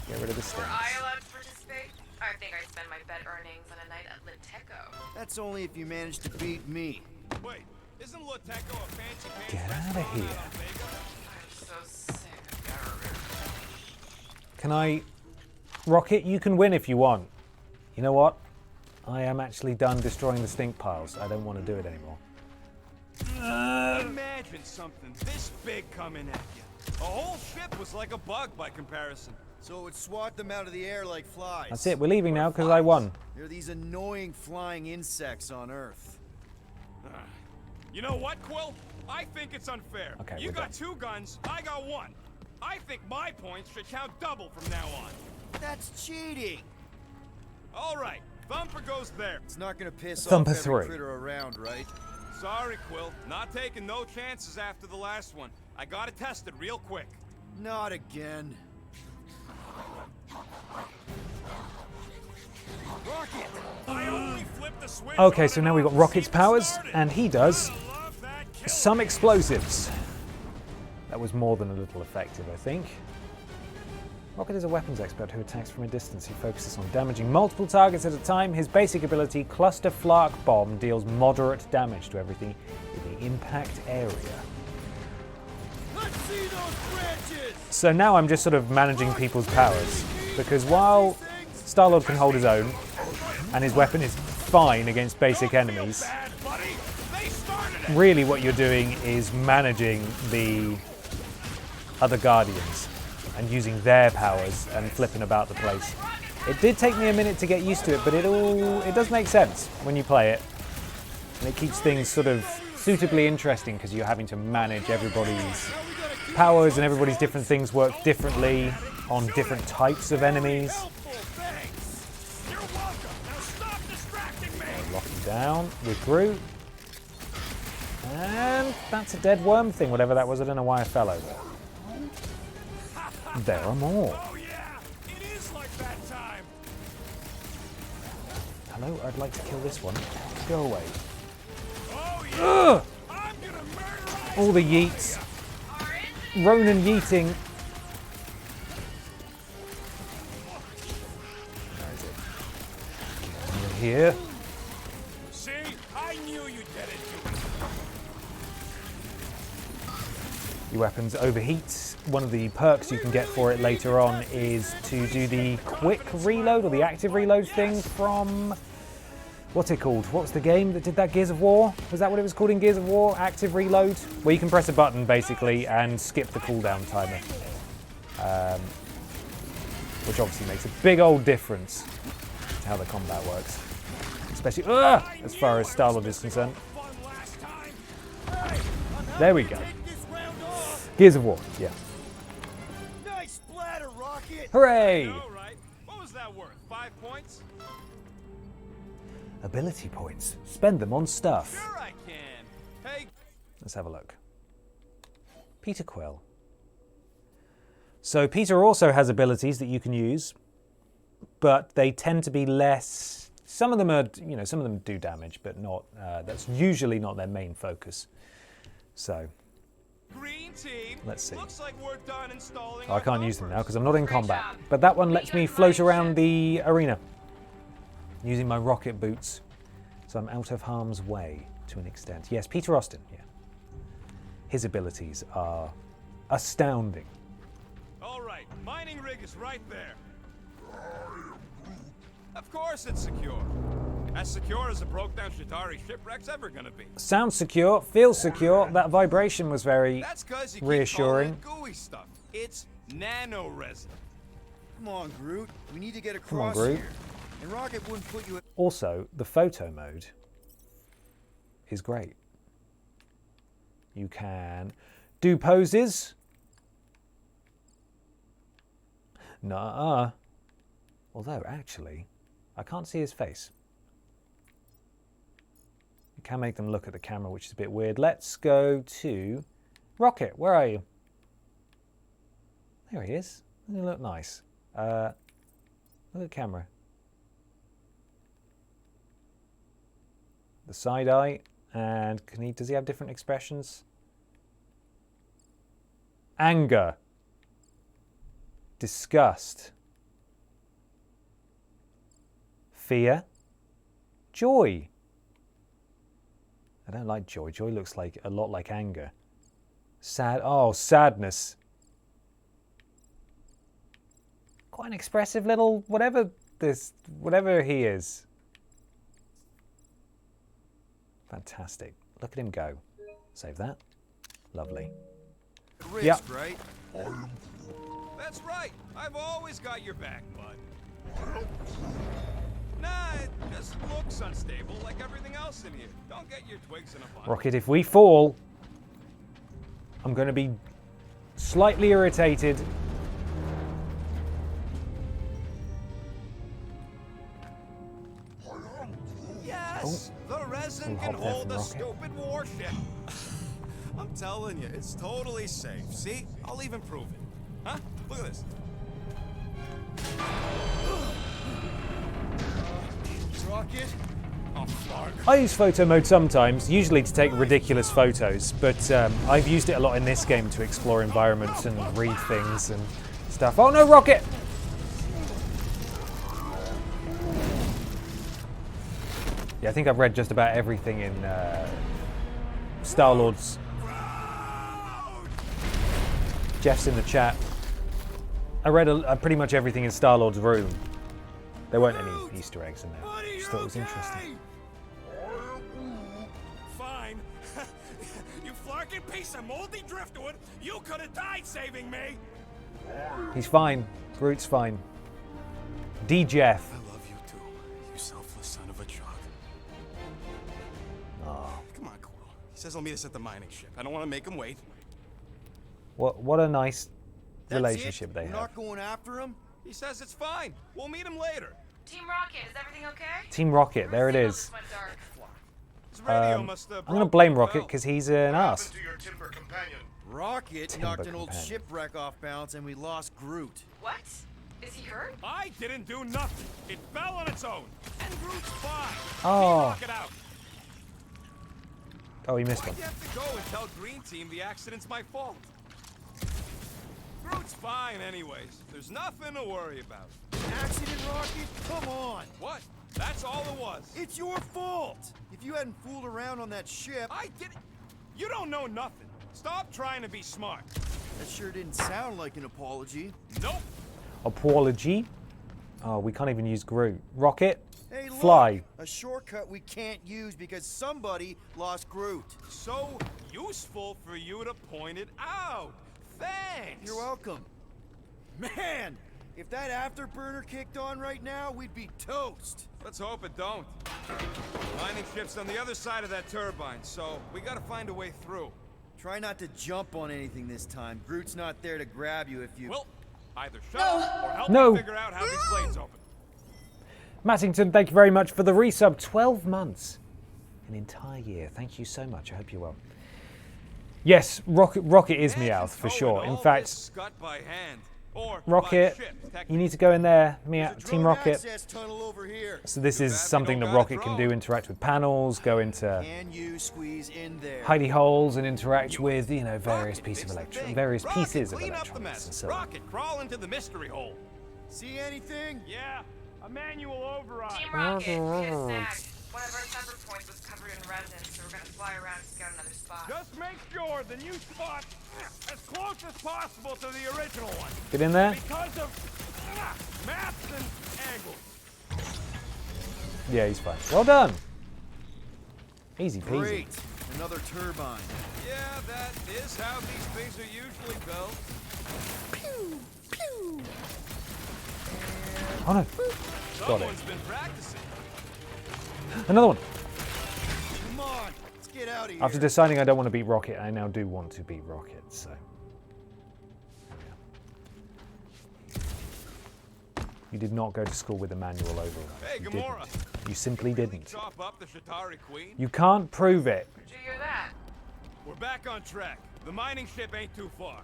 Get rid of the Were stinks. I allowed to participate? I think I'd spend my bet earnings on a night at Liteco. That's only if you manage to beat me. Wait, isn't Liteco a fancy pants Get out of restaurant here. on Vega? I'm so sick of garbage. Can I... Rocket, you can win if you want. You know what? I am actually done destroying the stink piles. I don't want to do it anymore. Imagine something this big coming at you. A whole ship was like a bug by comparison. So it would swat them out of the air like flies. That's it. We're leaving now because I won. They're these annoying flying insects on Earth. You know what, Quill? I think it's unfair. Okay, you we're got done. 2 guns, I got 1. I think my points should count double from now on. That's cheating. All right, Thumper goes there. It's not gonna piss Thumper off every 3. critter around, right? Sorry, Quill. Not taking no chances after the last one. I gotta test it real quick. Not again. Rocket! I only flipped the switch. Okay, on so and now we've off got to Rocket's see if it powers, started. and he does Gotta love that kill. some explosives. That was more than a little effective, I think. Rocket is a weapons expert who attacks from a distance. He focuses on damaging multiple targets at a time. His basic ability, Cluster Flark Bomb, deals moderate damage to everything in the impact area. Let's see those branches! So now I'm just sort of managing people's powers, because while Star-Lord can hold his own, and his weapon is fine against basic enemies, Bad, buddy. They started it. really what you're doing is managing the other Guardians and using their powers and flipping about the place. It did take me a minute to get used to it, but it does make sense when you play it. And it keeps things sort of suitably interesting because you're having to manage everybody's powers, and everybody's different things work differently on different types of enemies. Helpful, thanks. You're welcome. Now stop distracting me. Lock him down with Groot. And that's a dead worm thing, whatever that was. I don't know why I fell over. There are more. Oh yeah, it is like that time. Hello, I'd like to kill this one. Go away. Oh yeah. Ugh! I'm gonna murder All the yeets. Ronan yeeting. Where is it? Over here. See, I knew you'd get it. Your weapons overheat. One of the perks you can get for it later on is to do the quick reload, or the active reload thing from... What's it called? What was the game that did that? Gears of War? Was that what it was called in Gears of War? Active reload? Where you can press a button, basically, and skip the cooldown timer. Which obviously makes a big old difference to how the combat works. Especially as far as Star-Lord is concerned. There we go. Gears of War, yeah. Nice splatter, Rocket! Hooray! All right. What was that worth? 5 points? Ability points. Spend them on stuff. Sure I can. Hey. Let's have a look. Peter Quill. So Peter also has abilities that you can use, but they tend to be less. Some of them are, some of them do damage, but not. That's usually not their main focus. So Green team. let's see. Looks like we're done installing. I can't use them now because I'm not in Great combat. job. But that one lets me float around the arena using my rocket boots. So I'm out of harm's way to an extent. Yes, Peter Austin, yeah. His abilities are astounding. All right, mining rig is right there. Of course it's secure. As secure as a broke-down Shitari shipwreck's ever gonna be. Sounds secure, feels secure. That vibration was very That's because you reassuring. keep calling it gooey stuff. It's nano resin. Come on, Groot. We need to get Come on, across Groot. here. And Rocket wouldn't put you at... Also, the photo mode is great. You can do poses. Nuh-uh. Although, actually, I can't see his face. You can make them look at the camera, which is a bit weird. Let's go to Rocket. Where are you? There he is. Doesn't he look nice? Look at the camera. The side eye, and does he have different expressions? Anger. Disgust. Fear. Joy. I don't like joy. Joy looks like a lot like anger. Sadness. Quite an expressive little whatever he is. Fantastic. Look at him go. Save that. Lovely. Risk, Yep. right? That's right. I've always got your back, bud. Nah, it just looks unstable like everything else in here. Don't get your twigs in a bunch. Rocket, if we fall, I'm going to be slightly irritated. Yes, the resin We'll can hop there hold from a rocket. stupid warship. I'm telling you, it's totally safe. See? I'll even prove it. Huh? Look at this. Rocket? Oh, fuck. I use photo mode sometimes, usually to take ridiculous photos, but I've used it a lot in this game to explore environments and read things and stuff. Oh no, rocket! Yeah, I think I've read just about everything in Star-Lord's. Jeff's in the chat. I read pretty much everything in Star-Lord's room. There weren't any Easter eggs in there. I just thought it was interesting. Fine. You flarkin' piece of moldy driftwood. You could have died saving me. He's fine. Groot's fine. D-Jeff. I love you too, you selfless son of a truck. Oh, Come on, Quill. He says he'll meet us at the mining ship. I don't want to make him wait. what a nice That's relationship it? they We're have. not going after him? He says it's fine. We'll meet him later. Team Rocket, is everything okay? Team Rocket, there it Signal is. just went dark. His radio must have I'm going to broke blame the Rocket bell. because he's an ass. To your timber companion. Rocket Timber knocked an old companion. shipwreck off balance and we lost Groot. What? Is he hurt? I didn't do nothing. It fell on its own. And Groot's fine. Oh. Knock it out. Oh, he missed Why'd one. you have to go and tell Green Team the accident's my fault? Groot's fine anyways. There's nothing to worry about. Accident, Rocket? Come on! What? That's all it was. It's your fault! If you hadn't fooled around on that ship, I didn't. You don't know nothing. Stop trying to be smart. that sure didn't sound like an apology. Nope. Apology. Oh, we can't even use Groot. Rocket. Hey, look! Fly. A shortcut we can't use because somebody lost Groot. So useful for you to point it out. Thanks. You're welcome. Man, if that afterburner kicked on right now, we'd be toast. Let's hope it don't. Mining ship's on the other side of that turbine, so we gotta find a way through. Try not to jump on anything this time. Groot's not there to grab you if you... Well, either shut up or help No. me figure out how these blades open. Mattington, thank you very much for the resub. 12 months. An entire year. Thank you so much. I hope you're well. Yes, Rocket is Meowth, for sure. In fact, Scut by hand. Or Rocket, by ship, you technically. need to go in there. There's a Team drone Rocket. access tunnel over here. So this Too is bad we something don't that got a Rocket can do, drone. interact with panels, go into Can you squeeze in there? hidey holes and interact with, various Rocket, pieces fix of the thing. various Rocket, pieces of clean up the electronics mess. and so on. Rocket, crawl into the mystery hole. See anything? Yeah, a manual override. Team Rocket, we hit a snag. One of our temper points was covered in resin, so we're gonna fly around and scout another spot. Just make sure the new spot as close as possible to the original one. Get in there. Because of maps and angles. Yeah, he's fine. Well done. Easy peasy. Great. Another turbine. Yeah, that is how these things are usually built. Oh no. Got it. Someone's been practicing. Another one. Come on, let's get out of here. After deciding I don't want to beat Rocket, I now do want to beat Rocket, so. You did not go to school with a manual override. Hey, You Gamora. didn't. You simply didn't. Chop up the Shatari Queen. You can't prove it. Did you hear that? We're back on track. The mining ship ain't too far.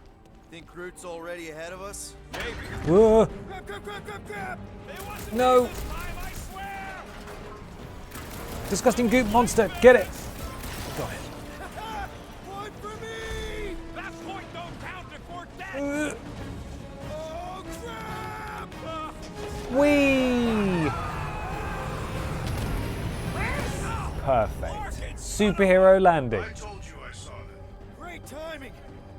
Think Groot's already ahead of us? Maybe. Whoa. Grab, grab, grab, grab, grab! It wasn't No. me this time, I swear! Disgusting goop monster. Get it. Got it. One for me! That point don't count if we're dead! Oh, crap! Whee! Where's... Perfect. Superhero landing. I told you I saw that. Great timing.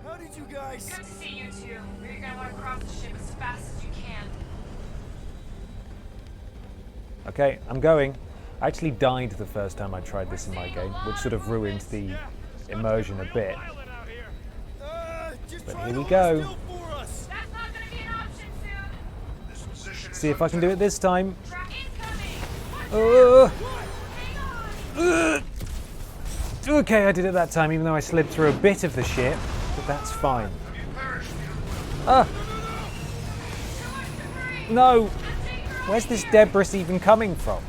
How did you guys... Good to see you two. But you're gonna want to cross the ship as fast as you can. Okay, I'm going. I actually died the first time I tried this in my game, which sort of ruined the immersion a bit. Just But try here to we go. hold still for us. That's not gonna be an option soon. See if I can do it this time. Track incoming. Okay, I did it that time, even though I slid through a bit of the ship, but that's fine. No! Where's this debris even coming from?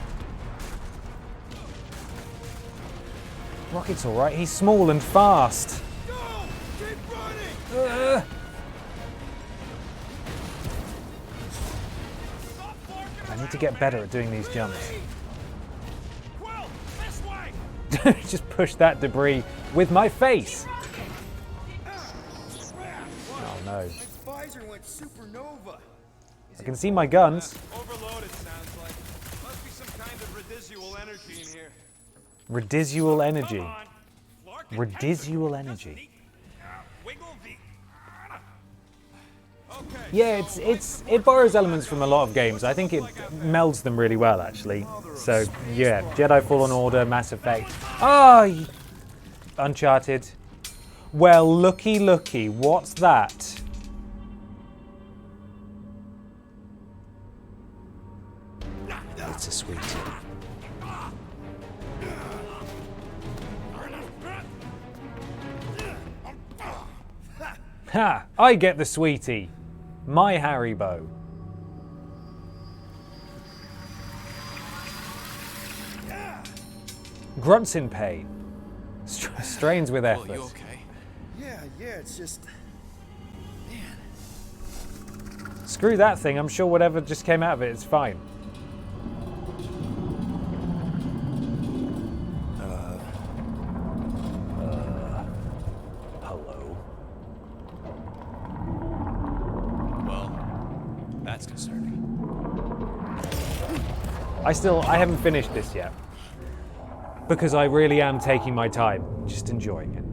Rocket's alright, he's small and fast. Go! Keep running! I need to get better at doing these jumps. Quill, this way! Just push that debris with my face! Oh no. My visor went supernova. I can see my guns. Overloaded sounds like. Must be some kind of residual energy in here. Residual energy. Come on. Flark and Residual Just energy. neat. Wiggle the. Okay. Yeah, it borrows elements from a lot of games. I think it melds them really well, actually. So yeah, Jedi Fallen Order, Mass Effect. Oh, Uncharted. Well, looky, what's that? It's a sweetie. Ha! I get the sweetie. My Haribo. Grunts in pain. Strains with effort. You okay? Yeah, it's just... Screw that thing. I'm sure whatever just came out of it is fine. Hello. Well, that's concerning. I haven't finished this yet. Because I really am taking my time, just enjoying it.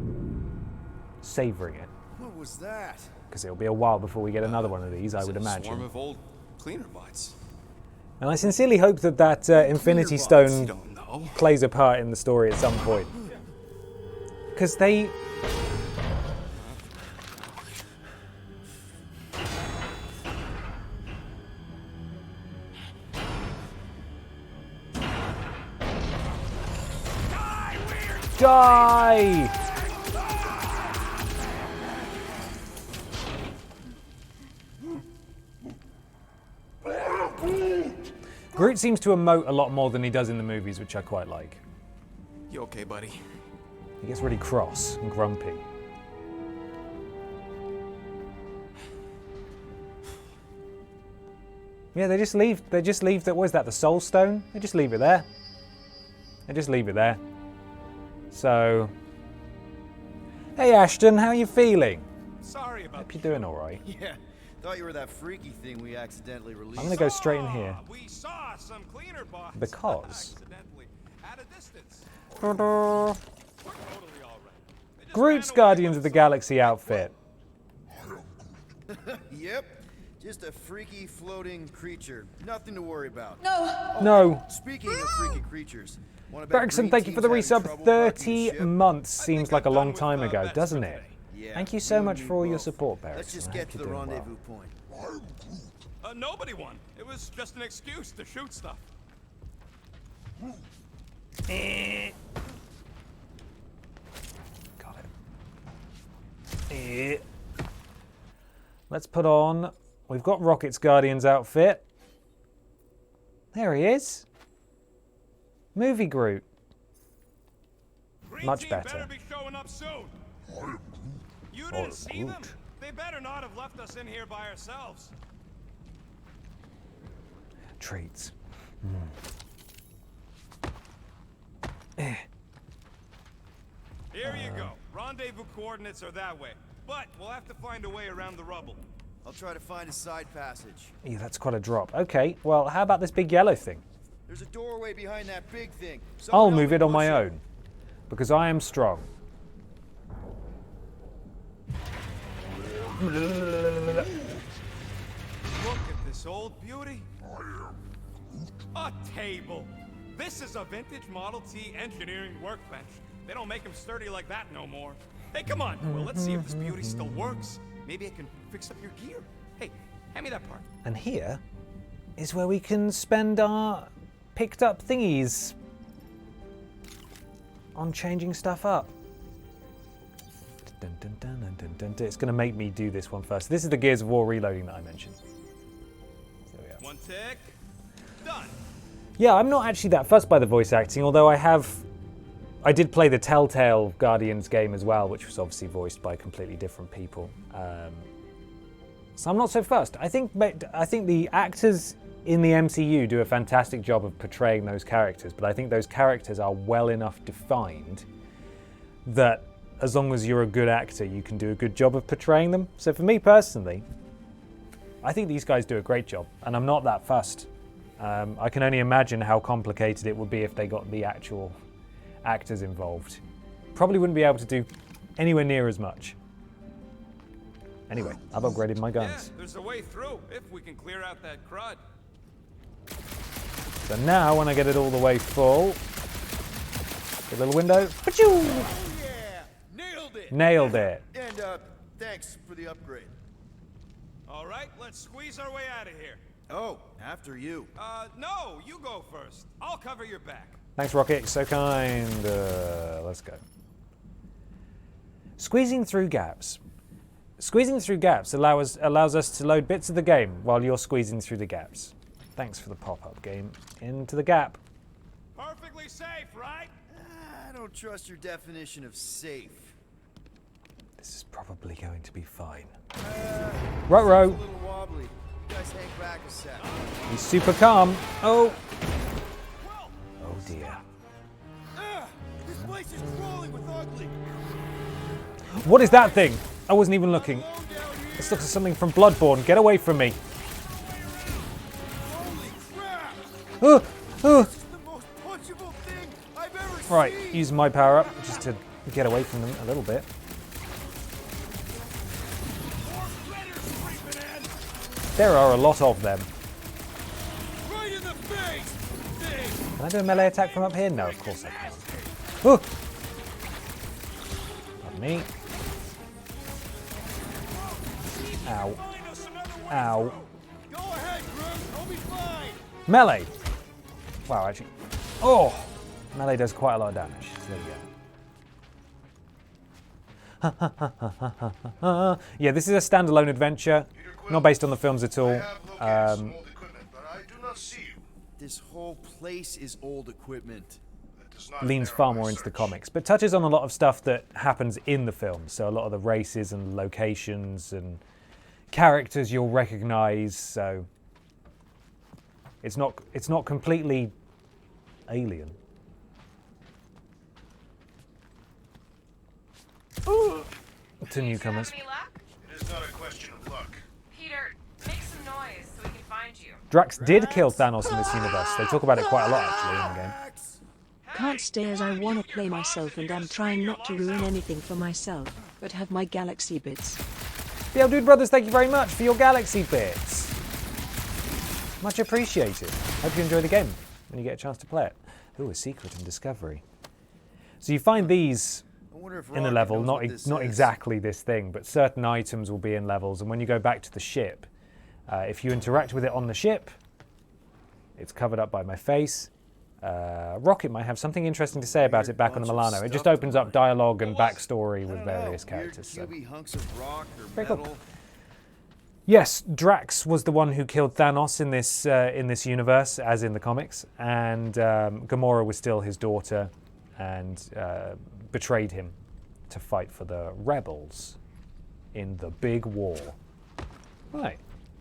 Savoring it. What was that? Because it'll be a while before we get another one of these, I would A swarm imagine. of old cleaner bots. And I sincerely hope that Infinity You Stone don't know. plays a part in the story at some point. Because they... Die! Groot seems to emote a lot more than he does in the movies, which I quite like. You okay, buddy? He gets really cross and grumpy. Yeah, they just leave that, what is that, the Soul Stone? They just leave it there. They just leave it there. So, hey Ashton, how you feeling? Sorry about Hope you're doing all right. Yeah, thought you were that freaky thing we accidentally released. I'm gonna go straight in here. We saw some cleaner bots. Because. Accidentally. At a distance. Ta-da. We're totally all right. They just Groot's ran away Guardians with of the some Galaxy outfit. Yep, just a freaky floating creature. Nothing to worry about. No. Speaking of freaky creatures, wanna bet Bergson, green thank you for the team's having resub. trouble parking the 30 ship? months seems like a I'm long done with, time ago, bets doesn't for it? today. Yeah, Thank you so you much and for me all your both. support, Bergson. Let's just I get hope to the you're doing well. rendezvous point. Nobody won. It was just an excuse to shoot stuff. Got it. Let's put on... We've got Rocket's Guardians outfit. There he is. Movie Groot. Green Much team better. be showing up soon. You Or didn't see them? Groot. They better not have left us in here by ourselves. Treats. Here you go. Rendezvous coordinates are that way. But we'll have to find a way around the rubble. I'll try to find a side passage. Yeah, that's quite a drop. Okay, well, how about this big yellow thing? There's a doorway behind that big thing. I'll Someone move help it me on my push own. Because I am strong. Look at this old beauty. A table. This is a vintage Model T engineering workbench. They don't make them sturdy like that no more. Hey, come on, Quill. Let's see if this beauty still works. Maybe I can fix up your gear. Hey, hand me that part. And here is where we can spend our picked up thingies on changing stuff up. Dun, dun, dun, dun, dun, dun, dun. It's going to make me do this one first. This is the Gears of War reloading that I mentioned. There we are. One tick. Done. Yeah, I'm not actually that fussed by the voice acting, although I did play the Telltale Guardians game as well, which was obviously voiced by completely different people. So I'm not so fussed. I think the actors in the MCU do a fantastic job of portraying those characters, but I think those characters are well enough defined that as long as you're a good actor, you can do a good job of portraying them. So for me personally, I think these guys do a great job, and I'm not that fussed. I can only imagine how complicated it would be if they got the actual actors involved. Probably wouldn't be able to do anywhere near as much. Anyway, I've upgraded my guns. Yeah, there's a way through if we can clear out that crud. So now, when I get it all the way full, the little window, pachoo! Oh yeah, nailed it. Nailed it. And thanks for the upgrade. All right, let's squeeze our way out of here. Oh, after you. No, you go first. I'll cover your back. Thanks, Rocket. So kind. Let's go. Squeezing through gaps. Squeezing through gaps allows us to load bits of the game while you're squeezing through the gaps. Thanks for the pop-up game. Into the gap. Perfectly safe, right? I don't trust your definition of safe. This is probably going to be fine. A Ruh-roh. little wobbly. You guys hang back a sec. He's super calm. Oh. Oh dear. This place is crawling with ugly. What is that thing? I wasn't even looking. This looks like something from Bloodborne. Get away from me. Holy crap! Oh, oh. This is the most punchable thing I've ever Right, seen. use my power up just to get away from them a little bit. There are a lot of them. Right in the face. Thing. Can I do a melee attack from up here? No, of course I can't. Oh! Not me. Ow. Ow. Go ahead, Groot. I'll be fine. Melee! Wow, actually. Oh! Melee does quite a lot of damage. So there we go. Yeah, this is a standalone adventure, not based on the films at all. This whole place is old equipment. Leans far more into the comics, but touches on a lot of stuff that happens in the films. So a lot of the races and locations and characters you'll recognize. So it's not completely alien. To newcomers. Any luck? It is not a question of luck. Peter, make some noise so we can find you. Drax did kill Thanos in this universe. They talk about it quite a lot actually in the game. Can't stay as I wanna play myself and I'm trying not to ruin anything for myself, but have my galaxy bits. BL Dude Brothers, thank you very much for your galaxy bits. Much appreciated. Hope you enjoy the game when you get a chance to play it. Ooh, a secret and discovery. So you find these in the level, not exactly this thing, but certain items will be in levels, and when you go back to the ship, if you interact with it on the ship, it's covered up by my face. Rocket might have something interesting to say about it back on the Milano. It just opens up dialogue and backstory with various characters. So. Hunks of rock or Very metal. cool. Yes, Drax was the one who killed Thanos in this universe, as in the comics, and Gamora was still his daughter, and betrayed him to fight for the rebels in the big war. Right,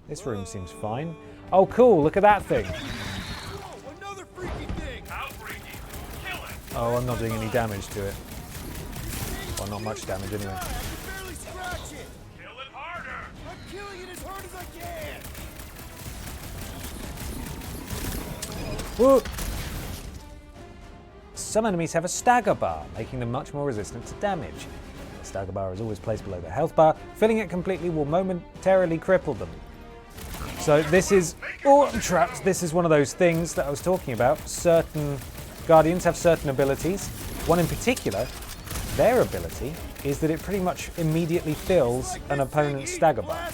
this room seems fine. Oh, cool! Look at that thing. Whoa, another freaky thing. How freaky. Kill it. Oh, I'm not doing any damage to it. Well, not much damage anyway. I can barely scratch it. Kill it harder. I'm killing it as hard as I can. Whoa. Some enemies have a stagger bar, making them much more resistant to damage. The stagger bar is always placed below the health bar. Filling it completely will momentarily cripple them. So this is... Oh, I'm trapped. This is one of those things that I was talking about. Certain Guardians have certain abilities One in particular, their ability, is that it pretty much immediately fills an opponent's stagger bar.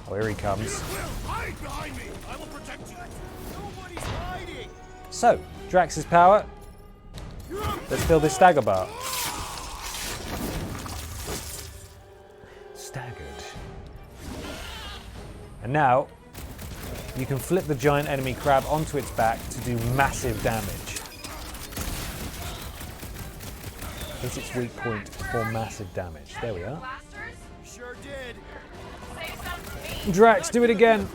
Oh, here he comes. So, Drax's power. Let's fill this stagger bar. Staggered. And now, you can flip the giant enemy crab onto its back to do massive damage. Hit its weak point for massive damage. There we are. Sure did. Drax, do it again.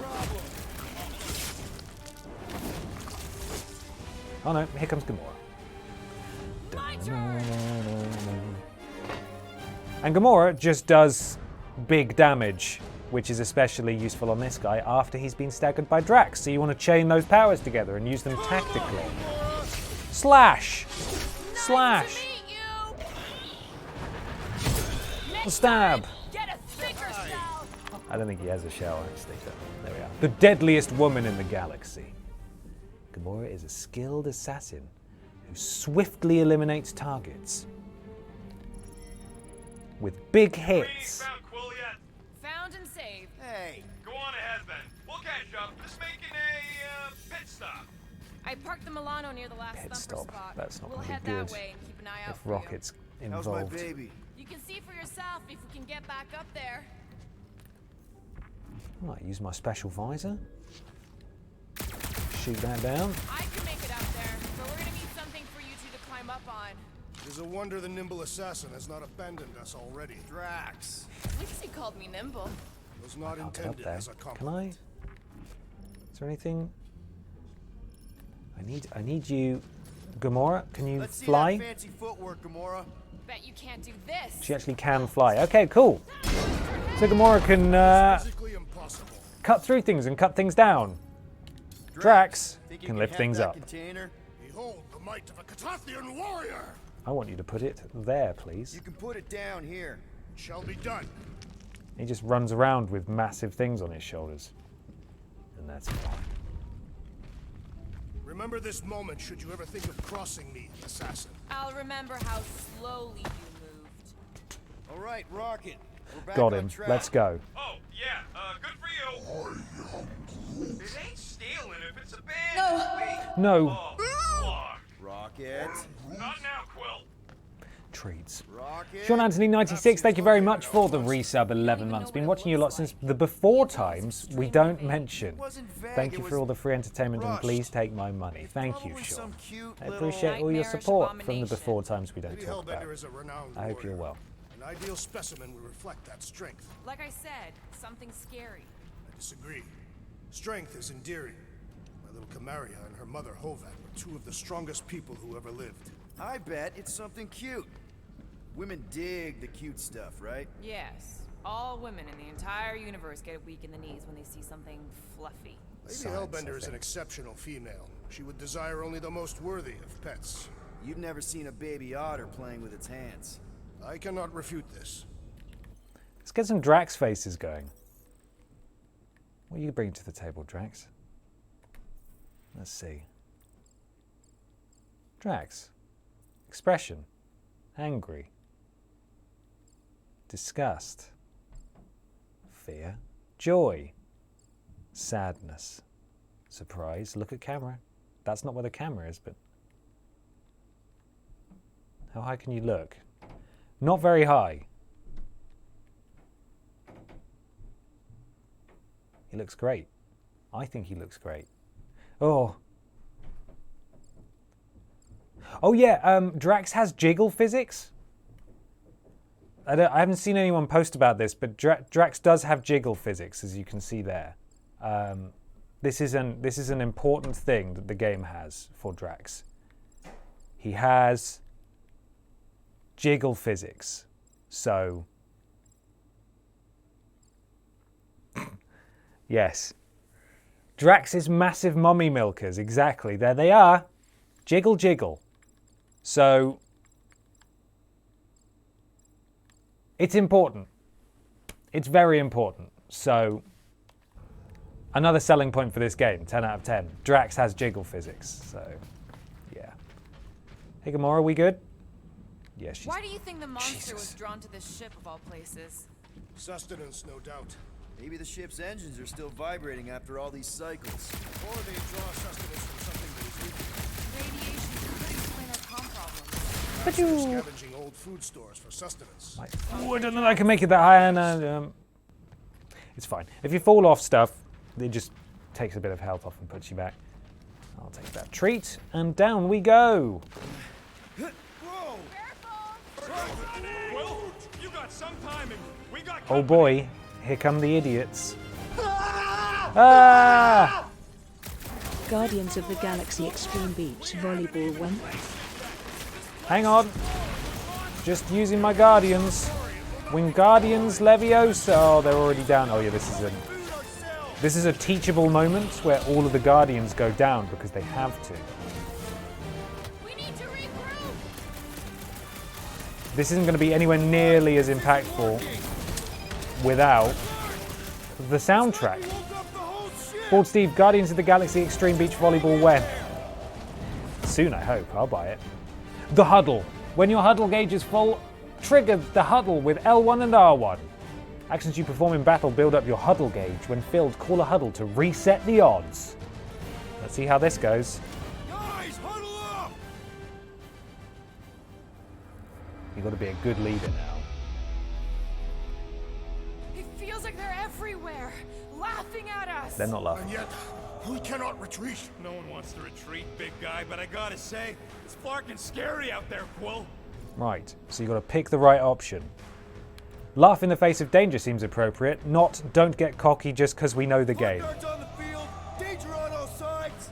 Oh no, here comes Gamora. And Gamora just does big damage, which is especially useful on this guy after he's been staggered by Drax. So you want to chain those powers together and use them tactically. Slash! Slash! Stab! I don't think he has a shell, actually. So there we are. The deadliest woman in the galaxy. Gamora is a skilled assassin who swiftly eliminates targets with big hits. Found Quill yet? Found and saved. Hey. Go on ahead then. We'll catch up. Just making a pit stop. I parked the Milano near the last Pit thumper stop. spot. That's not We'll going to head be good that way and keep an eye out if for you. Rocket's How's my involved. baby? You can see for yourself if we can get back up there. Right, use my special visor. Shoot that down. I can make it up there, but we're gonna need something for you two to climb up on. It is a wonder the nimble assassin has not abandoned us already. Drax. At least he called me nimble. It was not I'll get up intended there. as a Can compliment. I? Is there anything? I need you, Gamora. Can you Let's see fly? that fancy footwork, Gamora. Bet you can't do this. She actually can fly. Okay, cool. So Gamora can Physically impossible. cut through things and cut things down. Drax Think you can lift have things that up. Container? Behold the might of a Catathian warrior. I want you to put it there, please. You can put it down here. It shall be done. He just runs around with massive things on his shoulders. And that's it. Remember this moment should you ever think of crossing me, assassin. I'll remember how slowly you moved. All right, Rocket. We're back Got on him. track. Let's go. Oh, yeah, good for you. It ain't stealing if it's a band. No. Oh, Rocket. not now, Quill. Treats. Rocket. Sean Anthony 96, thank you very much for the resub 11 months. Been watching you a lot since the before times we don't mention. Thank you for all the free entertainment and please take my money. Thank you, Probably Sean. some cute I little appreciate all your nightmarish support from the abomination. before times we don't Lady talk about. Hellbender is a renowned I hope you're warrior. well. An ideal specimen will reflect that strength. Like I said, something scary. I disagree. Strength is endearing. My little Camaria and her mother Hovat were two of the strongest people who ever lived. I bet it's something cute. Women dig the cute stuff, right? Yes. All women in the entire universe get weak in the knees when they see something fluffy. Lady Science, I Hellbender is an think. exceptional female. She would desire only the most worthy of pets. You've never seen a baby otter playing with its hands. I cannot refute this. Let's get some Drax faces going. What are you bringing to the table, Drax? Let's see. Drax. Expression. Angry. Disgust. Fear. Joy. Sadness. Surprise. Look at camera. That's not where the camera is, but... How high can you look? Not very high. He looks great. I think he looks great. Oh. Oh yeah, Drax has jiggle physics. I haven't seen anyone post about this, but Drax does have jiggle physics, as you can see there. This is an important thing that the game has for Drax. He has jiggle physics. So, yes. Drax's massive mummy milkers, exactly. There they are. Jiggle, jiggle. So, it's important. It's very important. So, another selling point for this game, 10 out of 10. Drax has jiggle physics. So, yeah. Hey, Gamora, we good? Yeah, she's... Why do you think the monster was Jesus. drawn to this ship of all places? Sustenance, no doubt. Maybe the ship's engines are still vibrating after all these cycles. Or they draw sustenance from something that is weaker. Radiation could explain our comm problems. But They're you... scavenging old food stores for sustenance. Oh, I don't know that I can make it that high, and it's fine. If you fall off stuff, it just takes a bit of health off and puts you back. I'll take that treat, and down we go. Well, you got some timing. We got Oh boy, here come the idiots. Ah! Guardians of the Galaxy Extreme Beach Volleyball when? Hang on. Just using my Guardians. Wingardiums Leviosa. Oh, they're already down. Oh yeah, this is a teachable moment where all of the Guardians go down because they have to. We need to regroup. This isn't going to be anywhere nearly as impactful without the soundtrack. Bald Steve, Guardians of the Galaxy Extreme Beach Volleyball when? Soon, I hope. I'll buy it. The huddle. When your huddle gauge is full, trigger the huddle with L1 and R1. Actions you perform in battle build up your huddle gauge. When filled, call a huddle to reset the odds. Let's see how this goes. Guys, huddle up! You've got to be a good leader now. It feels like they're everywhere, laughing at us. They're not And laughing. yet, we cannot retreat. No one wants to retreat, big guy, but I gotta say, it's fucking scary out there, Quill. Right, so you've got to pick the right option. Laugh in the face of danger seems appropriate, not don't get cocky just because we know the game. Guards on the field, danger on all sides.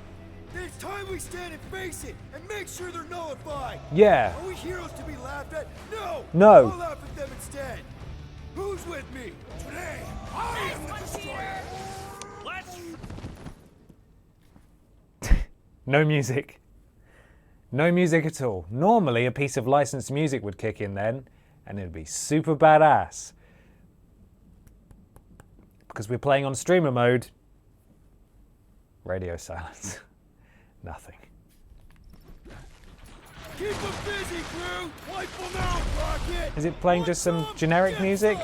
Then it's time we stand and face it and make sure they're nullified. Yeah. Are we heroes to be laughed at? No. No. I'll laugh at them instead. Who's with me? Today, I am the destroyer. Let's... No music. No music at all. Normally a piece of licensed music would kick in then, and it'd be super badass. Because we're playing on streamer mode, radio silence. Nothing. Keep them busy, crew. Wipe them out, Rocket. Is it playing just some generic music?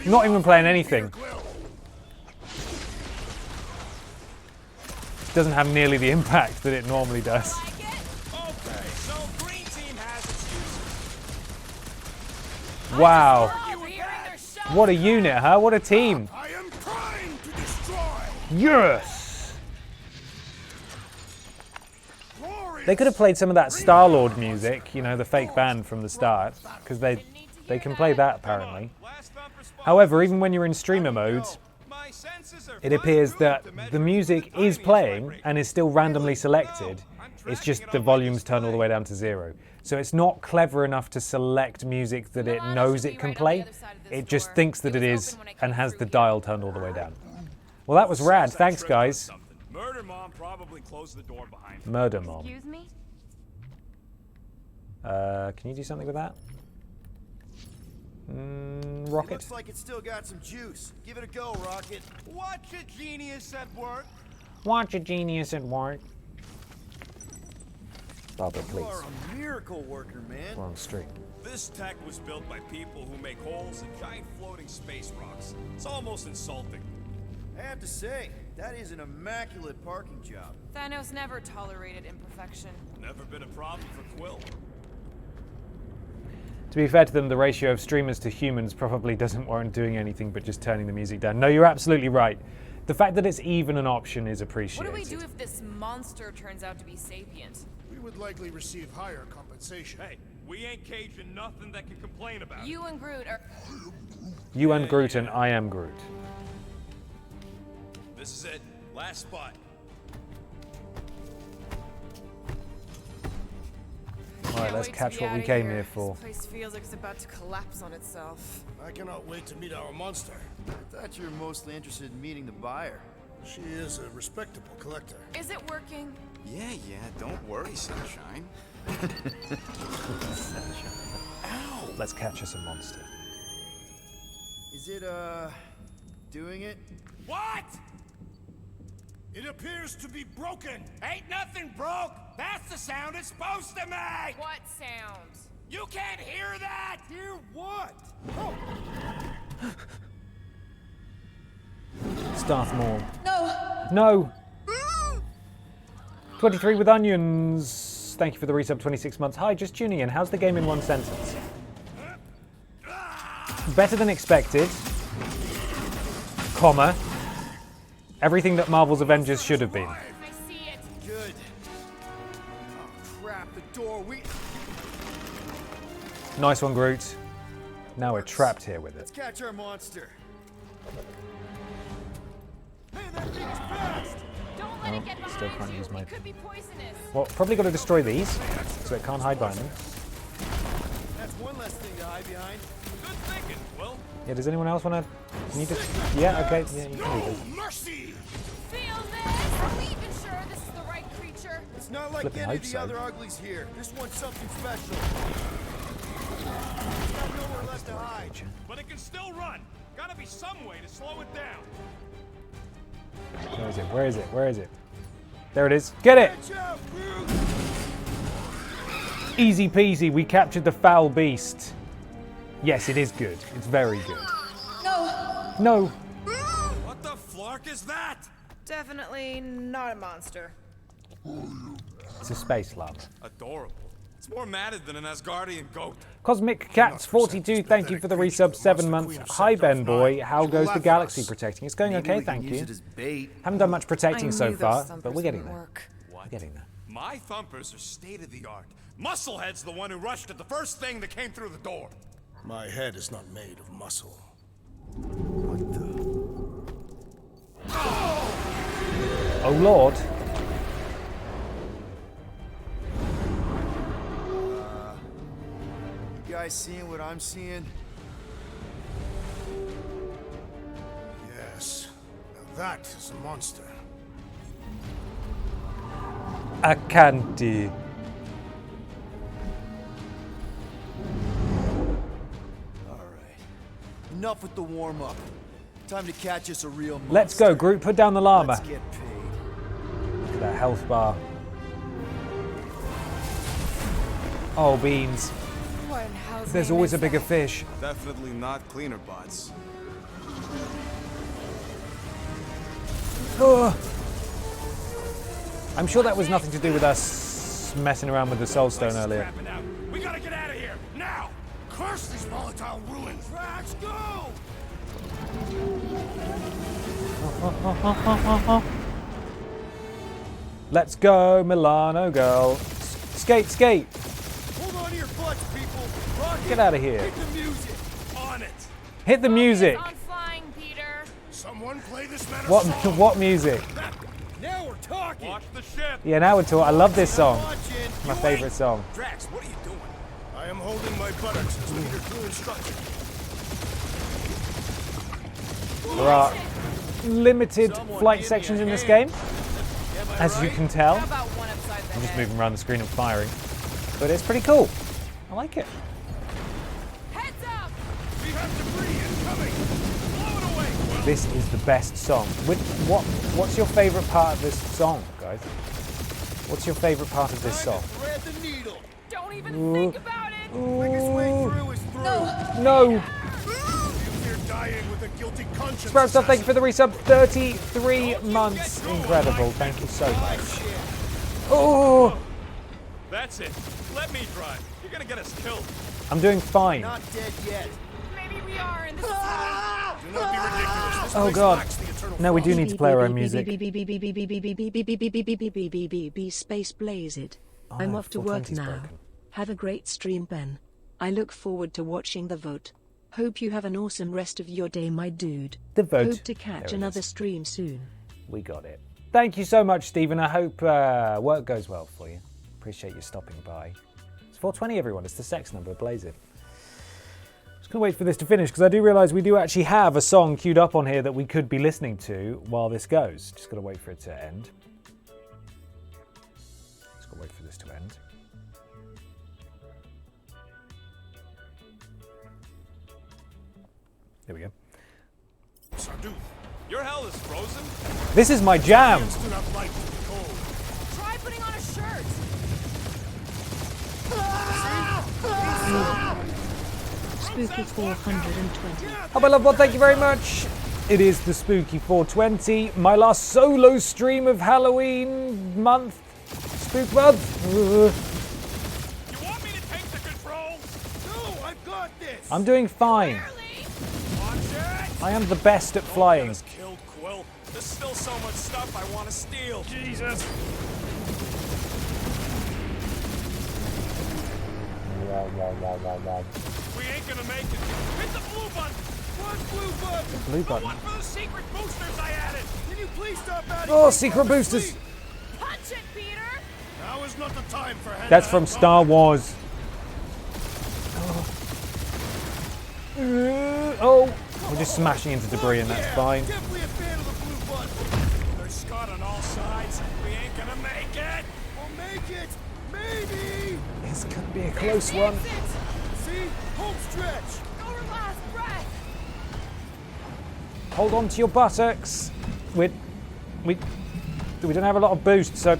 Not even playing anything. Doesn't have nearly the impact that it normally does. Okay, so green team has its uses. Wow. What a unit, huh? What a team. I am trying to destroy. Yes! They could have played some of that Star-Lord music, you know, the fake band from the start, because they can play that apparently. However, even when you're in streamer mode, it appears that the music is playing and is still randomly selected. It's just the volume's turned all the way down to 0. So it's not clever enough to select music that it knows it can play. It just thinks that it is and has the dial turned all the way down. Well, that was rad. Thanks, guys. Murder Mom probably closed the door behind her. Murder Mom. Excuse me? Can you do something with that? It Rocket? looks like it's still got some juice. Give it a go, Rocket. Watch a genius at work. Watch a genius at work. Barbara, You are please. a miracle worker, man. We're on the street. This tech was built by people who make holes in giant floating space rocks. It's almost insulting. I have to say, that is an immaculate parking job. Thanos never tolerated imperfection. Never been a problem for Quill. To be fair to them, the ratio of streamers to humans probably doesn't warrant doing anything but just turning the music down. No, you're absolutely right. The fact that it's even an option is What appreciated. do we do if this monster turns out to be sapient? We would likely receive higher compensation. Hey, we ain't caging nothing that can complain about. You and Groot are... You and Groot and I am Groot. This is it. Last spot. Alright, let's catch what we came here for. This place feels like it's about to collapse on itself. I cannot wait to meet our monster. I thought you were mostly interested in meeting the buyer. She is a respectable collector. Is it working? Yeah, don't worry, Sunshine. Let's catch us a monster. Is it, doing it? What? It appears to be broken. Ain't nothing broke. That's the sound it's supposed to make. What sound? You can't hear that. Hear what? Starth Maul. No! 23 with onions. Thank you for the resub, 26 months. Hi, just tuning in. How's the game in one sentence? Better than expected. Comma. Everything that Marvel's Avengers should have been. I see it. Good. Oh, crap, the door. Nice one, Groot. Now we're trapped here with Let's it. catch our monster. Man, that thing is fast! Don't let it get behind still can't you. use my- It could be poisonous. Well, probably got to destroy these, so it can't hide behind them. That's one less thing to hide behind. Good thinking, Will. Yeah, does anyone else want to... Can you just... Yeah, okay. Yeah, you can do this. Mercy! Feel this? Are we even sure this is the right creature? It's not like Flippin' any hope of the so. other uglies here. This one's something special. It's got nowhere left to hide. But it can still run. Gotta be some way to slow it down. Where is it? Where is it? Where is it? There it is. Get it! Catch out, Groot! Easy peasy, we captured the foul beast. Yes, it is good. It's very good. No! What the flark is that? Definitely not a monster. It's a space lava. Adorable. It's more matted than an Asgardian goat. Cosmic Cats 42, thank you for the resub, 7 months. Hi Ben boy, how goes the galaxy protecting? It's going okay, thank you. Haven't done much protecting so far, but we're getting there. What? We're getting there. My thumpers are state of the art. Musclehead's the one who rushed at the first thing that came through the door. My head is not made of muscle. Oh Lord. You guys seeing what I'm seeing? Yes. Now that is a monster. Akanti. All right. Enough with the warm-up. Time to catch us a real monster. Let's go, Groot, put down the llama. Let's get paid. Look at that health bar. Oh, beans. What in hell's There's name always is a bigger that? fish. Definitely not cleaner bots. Oh. I'm sure that was nothing to do with us messing around with the Soul Stone earlier. Crapping out. We gotta get out of here now. Curse these volatile ruins! Let's go. Let's go, Milano girl. Skate, skate. Hold on to your butts, people. Rock Get out of here. Hit the music. On it. Hit the music. Focus on flying, Peter. Someone play this man a What song. what music? Now we're talking. Watch the ship. Yeah, now we're talking. I love this song. Watching. My favorite song. Drax, what are you doing? I am holding my buttocks as Peter Quill instructed. There are limited flight sections in this game, as you can tell. How about one upside the I'm just head? moving around the screen and firing. But it's pretty cool. I like it. Heads up! We have debris incoming! Blow it away, Will. This is the best song. What's your favorite part of this song, guys? What's your favorite part of this song? Thread the needle. Don't even Ooh. think about it! Quickest way through is through. No! You're dying with a guilty conscience. Sprout stuff, thank you for the resub. assassin. 33 months. Incredible. Thank you so much. Oh! That's it. Let me drive. You're gonna get us killed. I'm doing fine. Not dead yet. Maybe we are in this. Do not be ridiculous. This Oh place God. lacks the eternal No, we do frost. need to play our own music. Space blaze it. Oh, I'm no, off to work 420's now. broken. Have a great stream, Ben. I look forward to watching the vote. Hope you have an awesome rest of your day, my dude. The vote. Hope to catch There it another is. stream soon. We got it. Thank you so much, Stephen. I hope work goes well for you. Appreciate you stopping by. It's 420, everyone. It's the sex number. Blaze it. Just gonna wait for this to finish because I do realise we do actually have a song queued up on here that we could be listening to while this goes. Just gotta wait for it to end. Just gotta wait for this to end. There we go. Sardu, Your hell is frozen? This is my jam. Aliens do not like to be cold. Try putting on a shirt. Spooky 420. Oh, my love, well, thank you very much. It is the Spooky 420, my last solo stream of Halloween month. Spook month. You want me to take the controls? No, I've got this. I'm doing fine. Watch it! I am the best at flying. Get us killed, Quill. There's still so much stuff I want to steal. Jesus. We ain't gonna make it. Hit the blue button. What blue button? Blue The button. one for the secret boosters I added. Can you please stop adding? Oh, things secret while we're boosters. asleep? Punch it, Peter. Now is not the time for hand. That's from Star Wars. Oh, we're just smashing into debris and that's fine. Definitely a fan of the blue button. There's Scott on all sides. We ain't gonna make it. We'll make it. Maybe. It's gonna be a close one. See? Home stretch. Go her last breath. Hold on to your buttocks. We don't have a lot of boost, so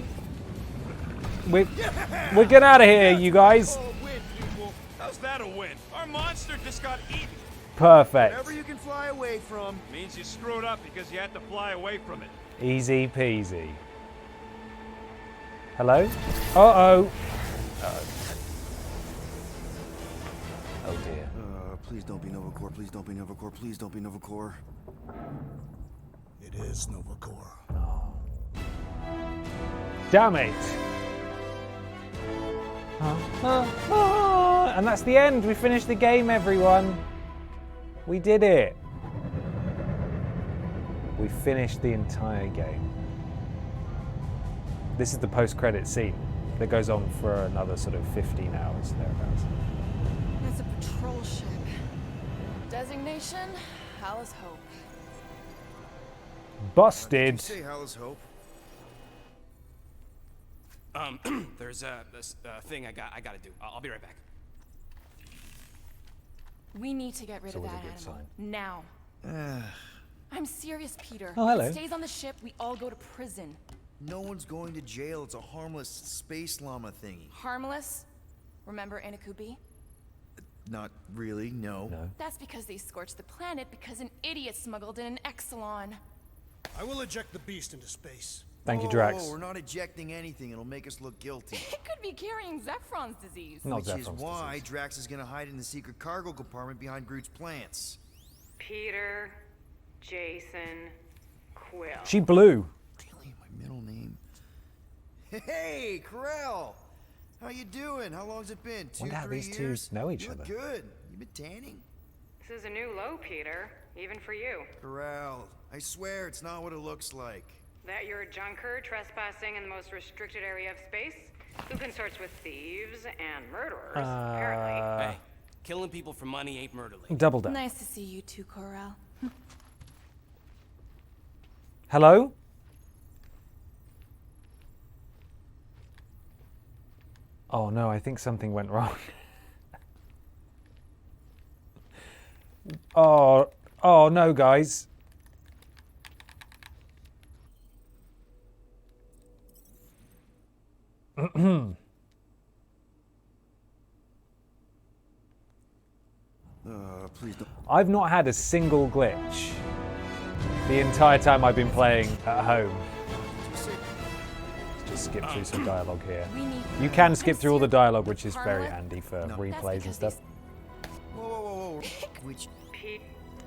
we're getting out of here, you guys. Oh, win, people. How's that a win? Our monster just got eaten. Perfect. Whatever you can fly away from. Means you screwed up because you had to fly away from it. Easy peasy. Hello? Uh-oh. Oh dear. Please don't be Novacore. Please don't be Novacore. Please don't be Novacore. It is Novacore. Damn it. And that's the end. We finished the game, everyone. We did it. We finished the entire game. This is the post-credit scene that goes on for another sort of 15 hours, thereabouts. That's a patrol ship. Designation, Hal's Hope. Busted. Say Hal's Hope. There's this thing I gotta do. I'll be right back. We need to get rid of always that a good animal. sign. Now. I'm serious, Peter. Oh, hello. If it stays on the ship, we all go to prison. No one's going to jail. It's a harmless space llama thingy. Harmless? Remember Inakubi? Not really, no. That's because they scorched the planet because an idiot smuggled in an Exelon. I will eject the beast into space. Thank you, Drax. Whoa, we're not ejecting anything. It'll make us look guilty. It could be carrying Zephron's disease. Not Which is Zephron's why disease. Drax is gonna hide in the secret cargo compartment behind Groot's plants. Peter, Jason, Quill. She blew. Really, my middle name. Hey, Corel! How you doing? How long's it been? Wonder how 3 these two years? know each You look other. good. You been tanning? This is a new low, Peter. Even for you. Corel, I swear it's not what it looks like. That you're a junker trespassing in the most restricted area of space? Who consorts with thieves and murderers, apparently. Hey, killing people for money ain't murder league. Double down. Nice to see you too, Corel. Hello? Oh no, I think something went wrong. Oh no, guys. Please don't. I've not had a single glitch the entire time I've been playing at home. Let's just skip through some dialogue here. We need You can skip through all the dialogue, which is very Harmless? handy for No. replays and stuff. Whoa. Which? Pete,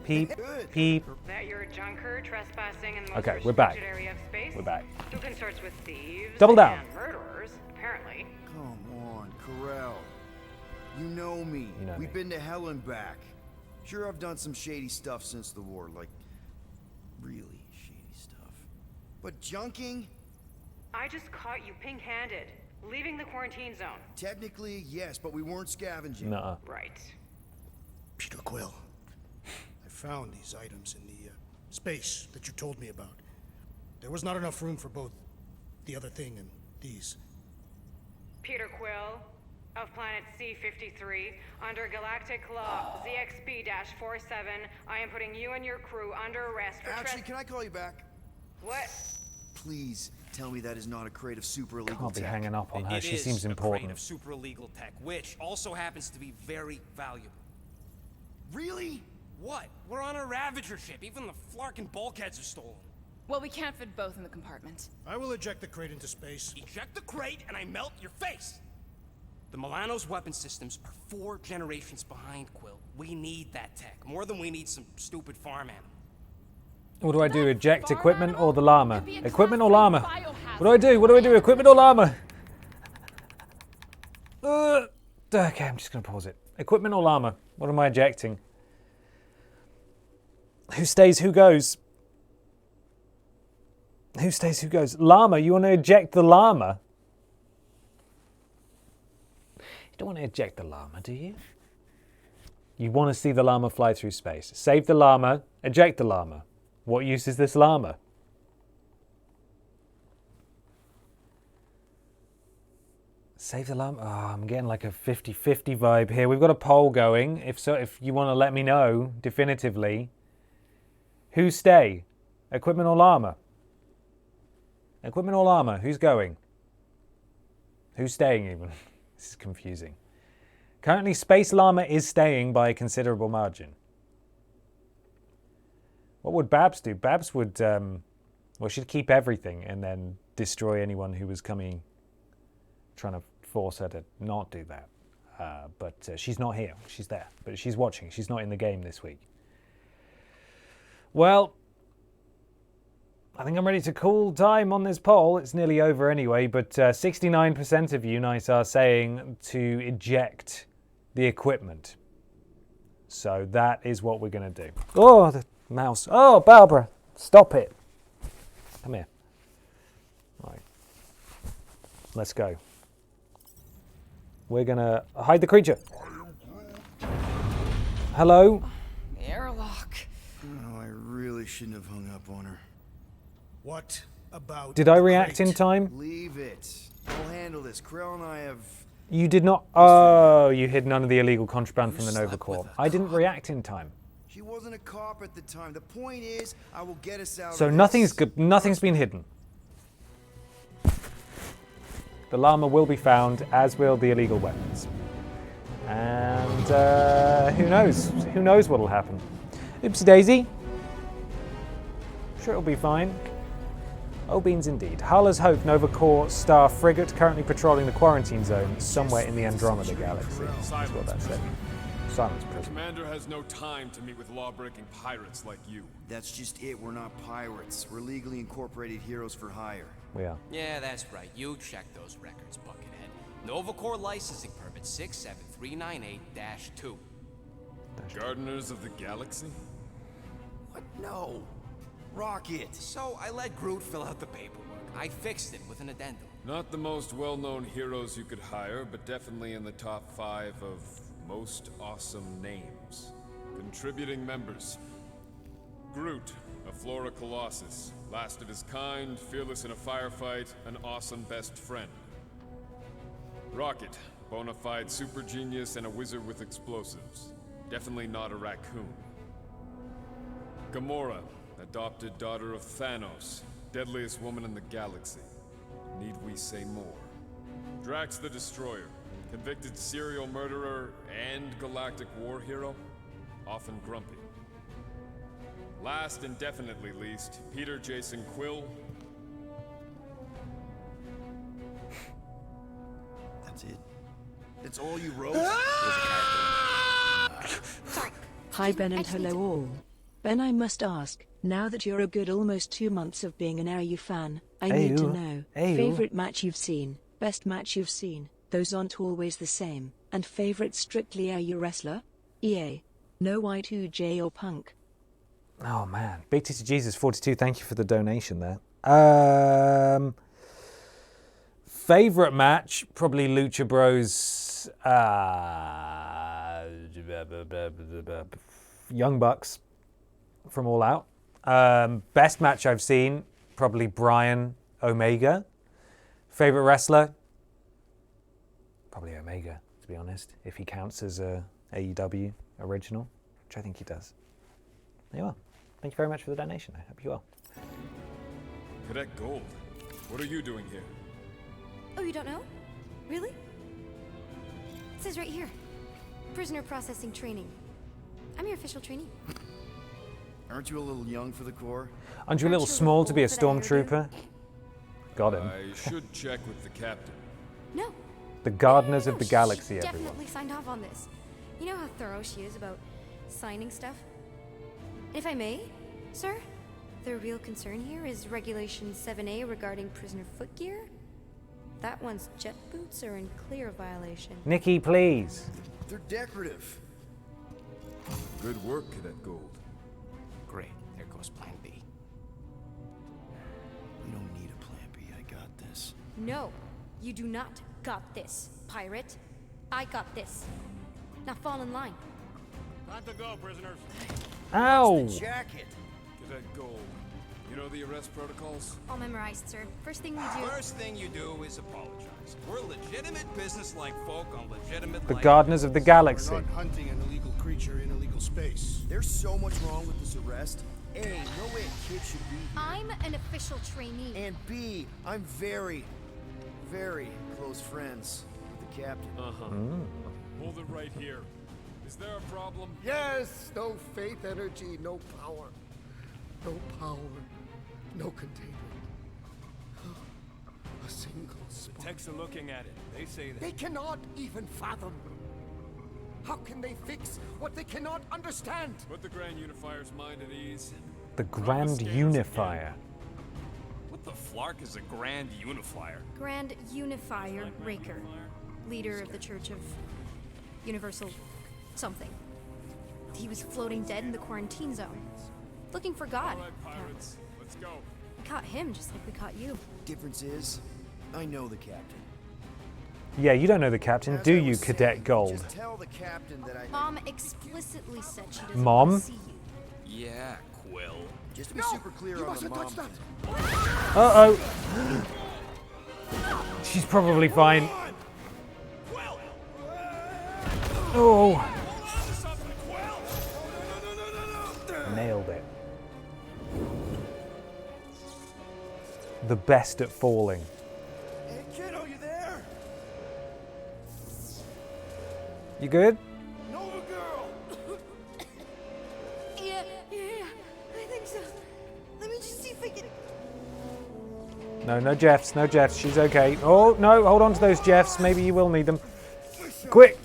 Peep, Good. peep. that you're a junker trespassing in the most Okay, we're back. restricted area of space? We're back. Who consorts with thieves Double down. and murderers, apparently. Come on, Corel. You know me. You know We've me. been to hell and back. Sure, I've done some shady stuff since the war, like really shady stuff. But junking? I just caught you pink-handed, leaving the quarantine zone. Technically, yes, but we weren't scavenging. Nuh-uh. Right. Peter Quill. I found these items in the space that you told me about. There was not enough room for both the other thing and these. Peter Quill, of planet C-53 under Galactic Law ZXB-47. I am putting you and your crew under arrest for Actually, can I call you back? What? Please tell me that is not a crate of super illegal Can't be tech. hanging up on her. It She is seems a important. crate of super illegal tech, which also happens to be very valuable. Really? What? We're on a Ravager ship. Even the Flarkin bulkheads are stolen. Well, we can't fit both in the compartment. I will eject the crate into space. Eject the crate and I melt your face. The Milano's weapon systems are 4 generations behind, Quill. We need that tech, more than we need some stupid farm animal. What do I do? Eject equipment or the llama? Equipment or llama? What do I do? What do I do? Equipment or llama? Okay, I'm just going to pause it. Equipment or llama? What am I ejecting? Who stays? Who goes? Who stays? Who goes? Llama? You want to eject the llama? You don't want to eject the llama, do you? You want to see the llama fly through space. Save the llama, eject the llama. What use is this llama? Save the llama? Oh, I'm getting like a 50-50 vibe here. We've got a poll going. If so, if you want to let me know definitively. Who stay? Equipment or llama? Equipment or llama? Who's going? Who's staying even? This is confusing. Currently, Space Llama is staying by a considerable margin. What would Babs do? Babs would, well, she'd keep everything and then destroy anyone who was coming, trying to force her to not do that. But she's not here. She's there. But she's watching. She's not in the game this week. Well, I think I'm ready to call time on this poll. It's nearly over anyway, but 69% of you, nice, are saying to eject the equipment. So that is what we're going to do. Oh, the mouse. Oh, Barbara, stop it. Come here. Right. Let's go. We're going to hide the creature. Hello? Airlock. Oh, I really shouldn't have hung up on her. What about... Did I the react in crate? time? Leave it. I'll handle this. Krell and I have... You did not... Oh, you hid none of the illegal contraband from the Nova Corps. I didn't react in time. She wasn't a cop at the time. The point is, I will get us out So of nothing's this. good. Nothing's been hidden. The llama will be found, as will the illegal weapons. And who knows? Who knows what'll happen? Oopsie daisy. Sure, it'll be fine. Oh, beans indeed. Harla's Hope, Nova Corps Star frigate, currently patrolling the quarantine zone somewhere in the Andromeda Galaxy. That's what that said. Silence prison. Commander has no time to meet with law-breaking pirates like you. That's just it. We're not pirates. We're legally incorporated heroes for hire. We are. Yeah, that's right. You check those records, Buckethead. Nova Corps licensing permit 67398-2. Gardeners of the Galaxy? What? No. Rocket! So I let Groot fill out the paperwork. I fixed it with an addendum. Not the most well-known heroes you could hire, but definitely in the top 5 of most awesome names. Contributing members. Groot, a Flora Colossus. Last of his kind, fearless in a firefight, an awesome best friend. Rocket, bona fide super genius and a wizard with explosives. Definitely not a raccoon. Gamora, adopted daughter of Thanos, deadliest woman in the galaxy. Need we say more? Drax the Destroyer, convicted serial murderer and galactic war hero, often grumpy. Last and definitely least, Peter Jason Quill. That's it. That's all you wrote? Hi Ben and hello all. Ben, I must ask, now that you're a good almost 2 months of being an AU fan, I need to Ayu. know, Ayu. favorite match you've seen, best match you've seen, those aren't always the same, and favorite strictly AU wrestler? EA. No Y2J or Punk. Oh man, Big Titty Jesus 42. Thank you for the donation there. Favorite match, probably Lucha Bros. Young Bucks from All Out. Best match I've seen, probably Brian Omega. Favorite wrestler, probably Omega. to be honest, if he counts as a AEW original, which I think he does. There you are. Thank you very much for the donation. I hope you are. Cadet Gold, what are you doing here? Oh, you don't know? Really? It says right here. Prisoner processing training. I'm your official trainee. Aren't you a little young for the Corps? Aren't you a little small to be a stormtrooper? Got him. I should check with the captain. No. The Gardeners of the Galaxy, She everyone. definitely signed off on this. You know how thorough she is about signing stuff? If I may, sir, the real concern here is Regulation 7A regarding prisoner footgear. That one's jet boots are in clear violation. Nikki, please. They're decorative. Good work, Cadet Gold. Great. There goes Plan B. We don't need a plan B. I got this. No, you do not got this, pirate. I got this. Now fall in line. Time to go, prisoners. Ow! The jacket. Cadet Gold, you know the arrest protocols? All memorized, sir. First thing we do. First thing you do is apologize. We're legitimate business-like folk on legitimate The life. Gardeners of the Galaxy. We're not hunting an illegal creature in illegal space. There's so much wrong with this arrest. A, no way a kid should be here. I'm an official trainee. And B, I'm very, very close friends with the captain. Hold it right here. Is there a problem? Yes, no faith energy, no power. No power, no containment. A single spot. Techs are looking at it. They say that. They cannot even fathom. How can they fix what they cannot understand? Put the Grand Unifier's mind at ease. The Grand Unifier. What the flark is a Grand Unifier? Grand Unifier Raker, leader of the Church of Universal something. He was floating dead in the quarantine zone, looking for God. All right, pirates, let's go. We caught him just like we caught you. Difference is, I know the captain. Yeah, you don't know the captain, As do I you, was Cadet saying, Gold? Just tell the captain that I. Mom explicitly said she doesn't Mom? want to see you. Yeah, Quill. Just to be super clear You on the mustn't mom touch that. thing. Uh-oh. She's probably fine. Oh. Nailed it. The best at falling. Hey, kiddo, you there? You good? Nova girl. Yeah, I think so. Let me just see if I can. No Jeffs, no Jeffs. She's okay. Oh, no, hold on to those Jeffs. Maybe you will need them. Quick.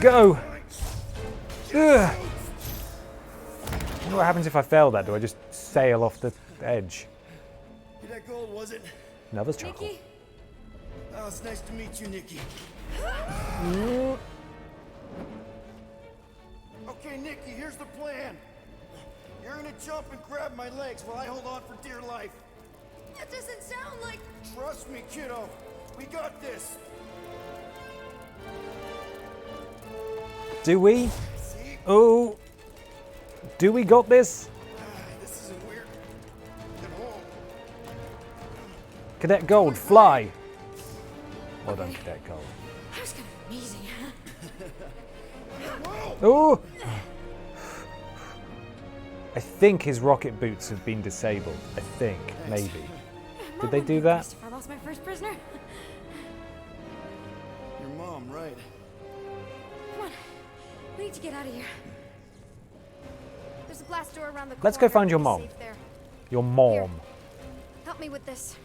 Go. Ugh. I wonder what happens if I fail that. Do I just sail off the edge? That gold, was it? Another chuckle. Nikki? Oh, it's nice to meet you, Nikki. Okay, Nikki, here's the plan. You're gonna jump and grab my legs while I hold on for dear life. That doesn't sound like. Trust me, kiddo. We got this. Do we? See? Oh. Do we got this? This isn't weird at all. Cadet Gold, fly. Well done, Cadet Gold. That was kind of amazing. Oh! I think his rocket boots have been disabled. I think, maybe. Did they do that? I lost my first prisoner. Your mom, right? Come on, we need to get out of here. There's a blast door around the corner. Let's go find your Be mom. safe there. Your mom. Help me with this.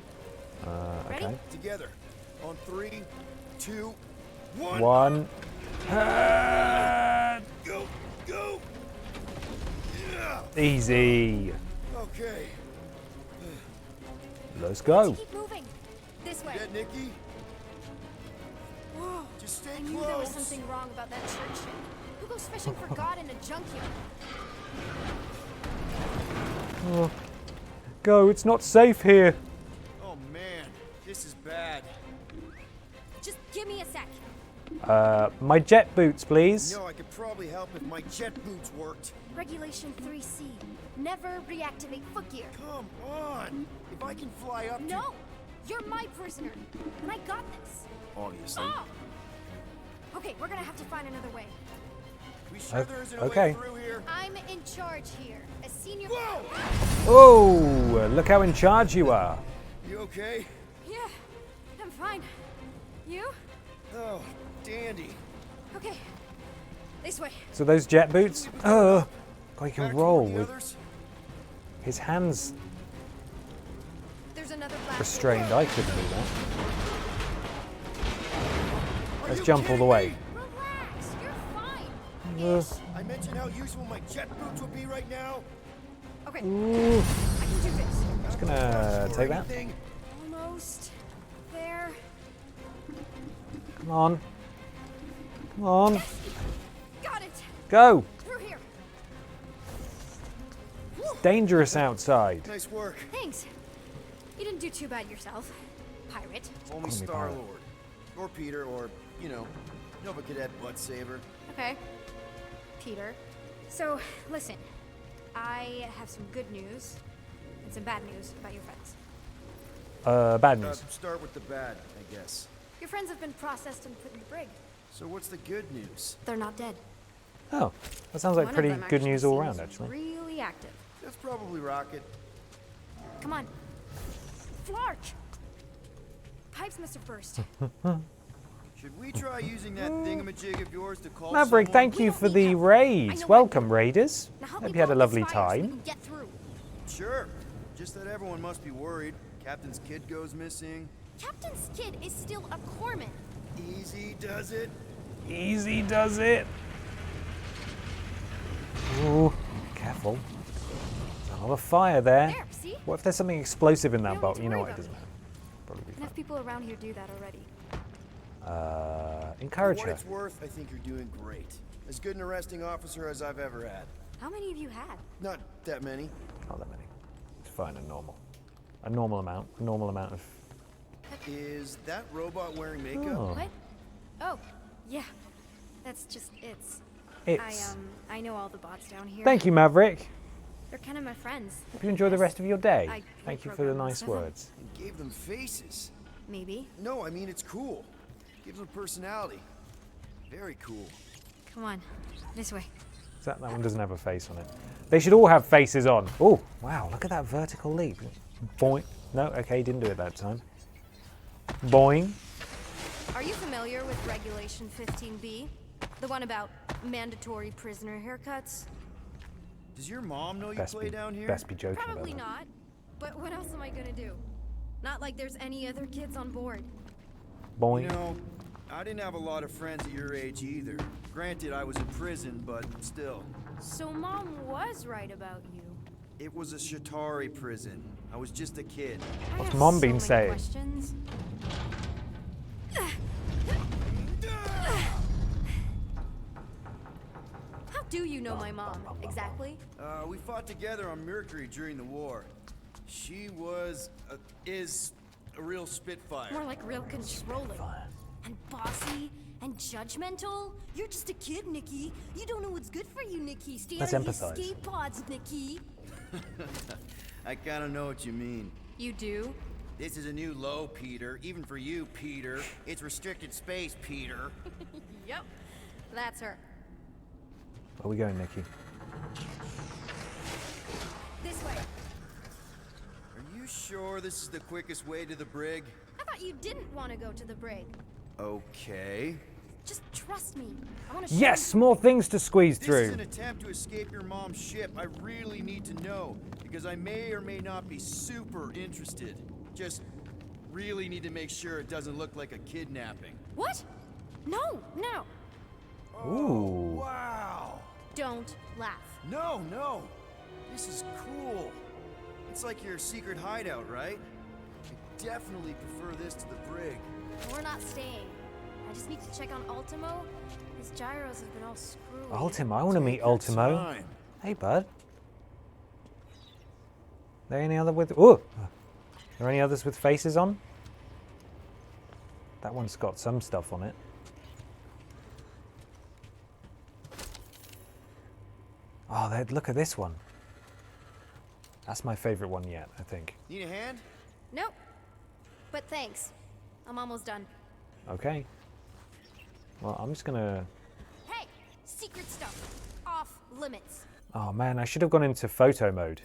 Okay. Together. On 3, 2, 1. One. Go, go. Yeah. Easy. Okay. Let's go. Keep moving. This way. Dead, Nikki? Whoa. Just stay I knew there was something wrong about that church ship. Who goes fishing for God in a junkyard? Oh. Go, it's not safe here. Oh man, this is bad. Just give me a sec. My jet boots, please. No, I could probably help if my jet boots worked. Regulation 3C. Never reactivate footgear. Come on. If I can fly up No! You're my prisoner. And I got this. Obviously. Oh! Okay, we're gonna have to find another way. We sure there isn't a okay. way through here? I'm in charge here. As senior. Oh, look how in charge you are. You okay? Yeah, I'm fine. You? Oh, dandy. Okay. This way. So those jet boots? Oh, God, he can Back roll toward the with others? his hands There's another blast. restrained. I couldn't do that. Are Let's you jump all the kidding way. me? Relax, you're fine. I mentioned how useful my jet boots would be right now. Okay. Ooh. I can do this. Just gonna take that. Almost there. Come on. Come on. Got it. Go. Through here. It's dangerous outside. Nice work. Thanks. You didn't do too bad yourself, pirate. Only Star-Lord. Or Peter, or, you know, Nova Cadet Butt Saver. Okay. Peter. So, listen. I have some good news and some bad news about your friends. Bad news. Start with the bad, I guess. Your friends have been processed and put in the brig. So what's the good news? They're not dead. Oh, that sounds like One of pretty them good actually news all seems around, actually. Really active. That's probably Rocket. Come on. Flarch! Pipes must have burst. Should we try using that thingamajig of yours to call Maverick, someone? thank you for the raids. Welcome, Raiders. Hope you had a lovely time. Get through. Sure. Just that everyone must be worried. Captain's kid goes missing. Captain's kid is still a corpsman. Easy does it. Easy does it. Ooh, careful. There's a lot of fire there. There, see? What if there's something explosive in that don't boat? need to You know worry what, it about doesn't matter. Probably be Enough people around here do that already. encourage For her. what it's worth, I think you're doing great. As good an arresting officer as I've ever had. How many of you had? Not that many. Not that many. It's fine and normal. A normal amount of... Is that robot wearing makeup? Oh. What? Oh, yeah. That's just it's. It's. I know all the bots down here. Thank you, Maverick. They're kind of my friends. Hope you enjoy the rest of your day. I Thank you for the reprogrammed nice most of them. words. And gave them faces. Maybe. No, I mean it's cool. Gives them personality. Very cool. Come on, this way. That one doesn't have a face on it. They should all have faces on. Oh, wow, look at that vertical leap. Boing. No, okay, didn't do it that time. Boing. Are you familiar with Regulation 15B? The one about mandatory prisoner haircuts? Does your mom know you play down here? Best be joking Probably about not. But what else am I gonna do? Not like there's any other kids on board. that. Boing. You know, I didn't have a lot of friends at your age either. Granted, I was in prison, but still. So Mom was right about you. It was a Shatari prison. I was just a kid. What's Mom been so saying? many questions. How do you know my mom, exactly? We fought together on Mercury during the war. She is a real spitfire. More like real controlling. And bossy and judgmental. You're just a kid, Nikki. You don't know what's good for you, Nikki. Stay Let's out of empathize. these escape pods, Nikki. I kind of know what you mean. You do? This is a new low, Peter. Even for you, Peter. It's restricted space, Peter. Yep. That's her. Where are we going, Nikki? This way. Are you sure this is the quickest way to the brig? I thought you didn't want to go to the brig. Okay. Just trust me. I want to show Yes, you. more things to squeeze This is through. an attempt to escape your mom's ship. I really need to know, because I may or may not be super interested. Just really need to make sure it doesn't look like a kidnapping. What? No, no. Ooh. Wow. Don't laugh. No, no. This is cool. It's like your secret hideout, right? I definitely prefer this to the brig. We're not staying. I just need to check on Ultimo. His gyros have been all screwy. Ultimo, I want to meet your Ultimo. time. Hey, bud. There any other with... Ooh! Are there any others with faces on? That one's got some stuff on it. Oh, look at this one. That's my favorite one yet, I think. Need a hand? Nope. But thanks. I'm almost done. Okay. Well, I'm just gonna... Hey! Secret stuff. Off limits. Oh man, I should have gone into photo mode.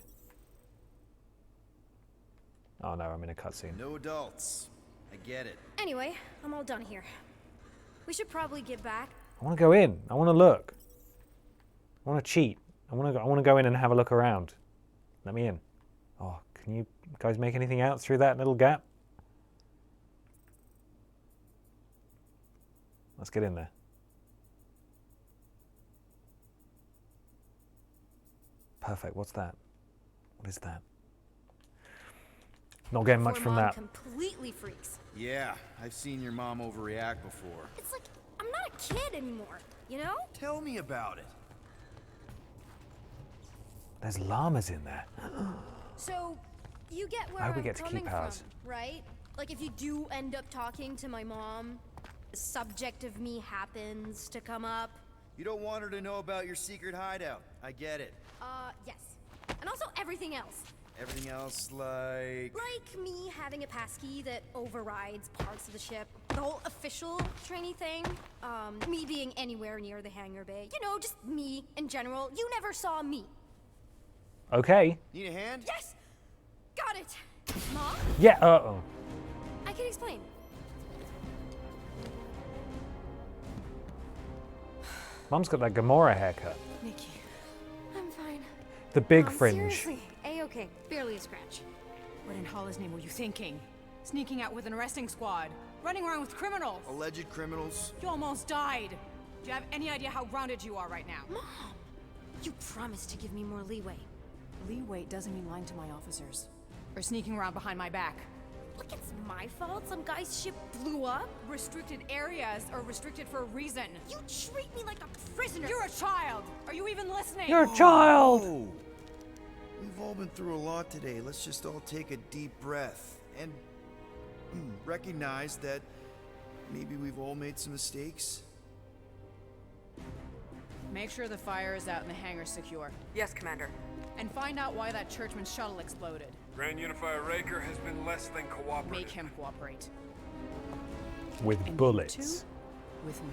Oh no, I'm in a cutscene. No adults. I get it. Anyway, I'm all done here. We should probably get back. I want to go in. I want to look. I want to cheat. I want to go in and have a look around. Let me in. Oh, can you guys make anything out through that little gap? Let's get in there. Perfect. What's that? What is that? Not getting much from that. Completely freaks. Yeah, I've seen your mom overreact before. It's like I'm not a kid anymore, you know? Tell me about it. There's llamas in there. So, you get where I hope we I'm get to coming keep ours. from, right? Like if you do end up talking to my mom, the subject of me happens to come up. You don't want her to know about your secret hideout. I get it. Yes. And also everything else. Everything else, like... Like me having a passkey that overrides parts of the ship. The whole official trainee thing. Me being anywhere near the hangar bay. You know, just me in general. You never saw me. Okay. Need a hand? Yes! Got it! Mom? Yeah, uh-oh. I can explain. Mum's got that Gamora haircut. Nikki. I'm fine. The big Mom, fringe. Seriously, A-okay. Barely a scratch. What in Hollis' name were you thinking? Sneaking out with an arresting squad? Running around with criminals? Alleged criminals? You almost died. Do you have any idea how grounded you are right now? Mom! You promised to give me more leeway. Leeway doesn't mean lying to my officers. Or sneaking around behind my back. Look, it's my fault some guy's ship blew up. Restricted areas are restricted for a reason. You treat me like a prisoner. You're a child. Are you even listening? You're a child. Oh. We've all been through a lot today. Let's just all take a deep breath and recognize that maybe we've all made some mistakes. Make sure the fire is out and the hangar's secure. Yes, Commander. And find out why that churchman's shuttle exploded. Grand Unifier Raker has been less than cooperative. Make him cooperate. With And bullets. you two, with me.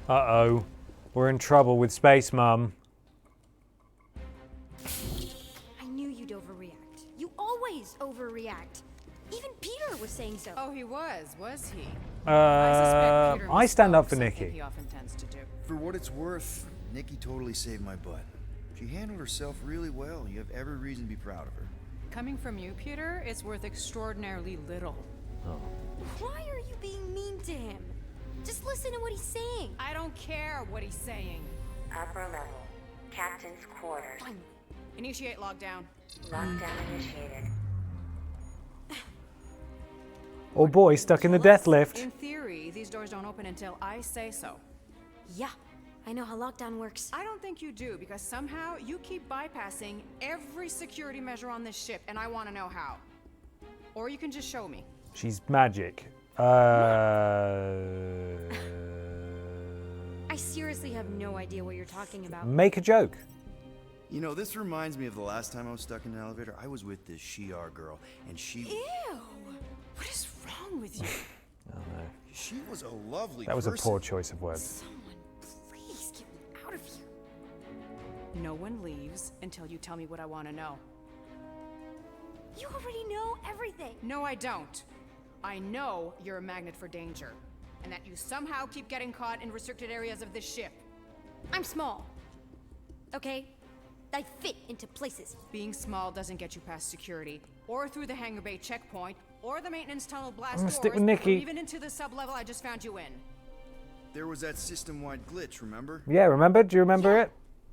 Uh-oh. We're in trouble with Space Mum. I knew you'd overreact. You always overreact. Even Peter was saying so. Oh, he was he? I stand up for Nikki. He often tends to do. For what it's worth, Nikki totally saved my butt. She handled herself really well. You have every reason to be proud of her. Coming from you, Peter, it's worth extraordinarily little. Oh. Why are you being mean to him? Just listen to what he's saying. I don't care what he's saying. Upper level. Captain's quarters. Finally. Initiate lockdown. Lockdown initiated. Oh boy, stuck in the death lift. In theory, these doors don't open until I say so. Yeah, I know how lockdown works. I don't think you do, because somehow you keep bypassing every security measure on this ship, and I want to know how. Or you can just show me. She's magic. I seriously have no idea what you're talking about. Make a joke. You know, this reminds me of the last time I was stuck in an elevator. I was with this Shi'ar girl, and she... Ew! What is wrong with you? Oh no. She was a lovely That was a person. poor choice of words. Someone, please get me out of here. No one leaves until you tell me what I want to know. You already know everything. No, I don't. I know you're a magnet for danger, and that you somehow keep getting caught in restricted areas of this ship. I'm small. Okay? I fit into places. Being small doesn't get you past security, or through the hangar bay checkpoint, or the maintenance tunnel blast I'm gonna doors, stick with Nikki. or even into the sub-level I just found you in. There was that system-wide glitch, remember? Yeah, remember? Do you remember it?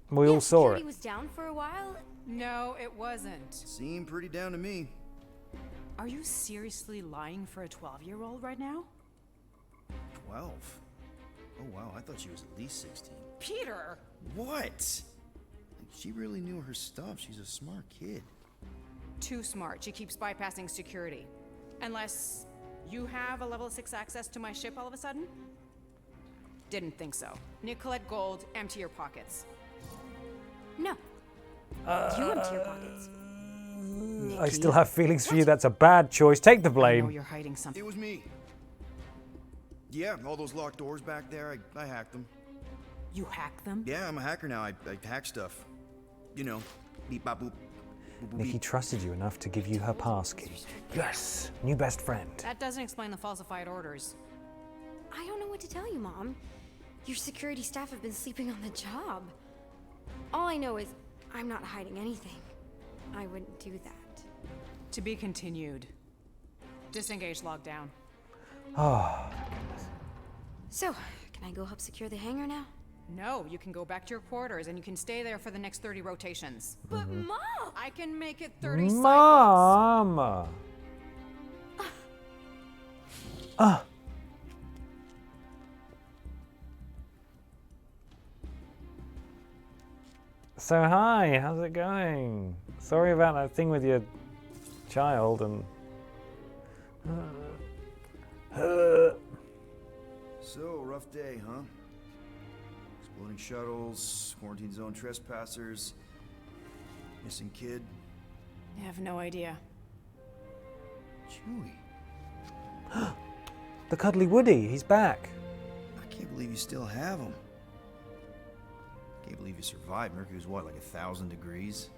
We all saw Security it. was down for a while. No, it wasn't. Seemed pretty down to me. Are you seriously lying for a 12-year-old right now? 12? Oh wow, I thought she was at least 16. Peter! What? She really knew her stuff. She's a smart kid. Too smart. She keeps bypassing security. Unless you have a level 6 access to my ship all of a sudden? Didn't think so. Nicolette Gold, empty your pockets. No. You empty your pockets. I still have feelings for you. That's a bad choice. Take the I know blame. you're hiding something. It was me. Yeah, all those locked doors back there, I hacked them. You hacked them? Yeah, I'm a hacker now. I hack stuff. You know, beep bop boop. Boop, boop, Nikki beep. trusted you enough to give you her passkey. Yes, new best friend. That doesn't explain the falsified orders. I don't know what to tell you, Mom. Your security staff have been sleeping on the job. All I know is I'm not hiding anything. I wouldn't do that. To be continued. Disengage lockdown. Oh. So, can I go help secure the hangar now? No, you can go back to your quarters and you can stay there for the next 30 rotations. But Mom! I can make it 30 cycles. Mom! So hi, how's it going? Sorry about that thing with your child and... So, rough day, huh? Exploding shuttles, quarantine zone trespassers, missing kid. I have no idea. Chewie. The cuddly Woody, he's back. I can't believe you still have him. Can't believe you survived. Mercury was what, like 1,000 degrees?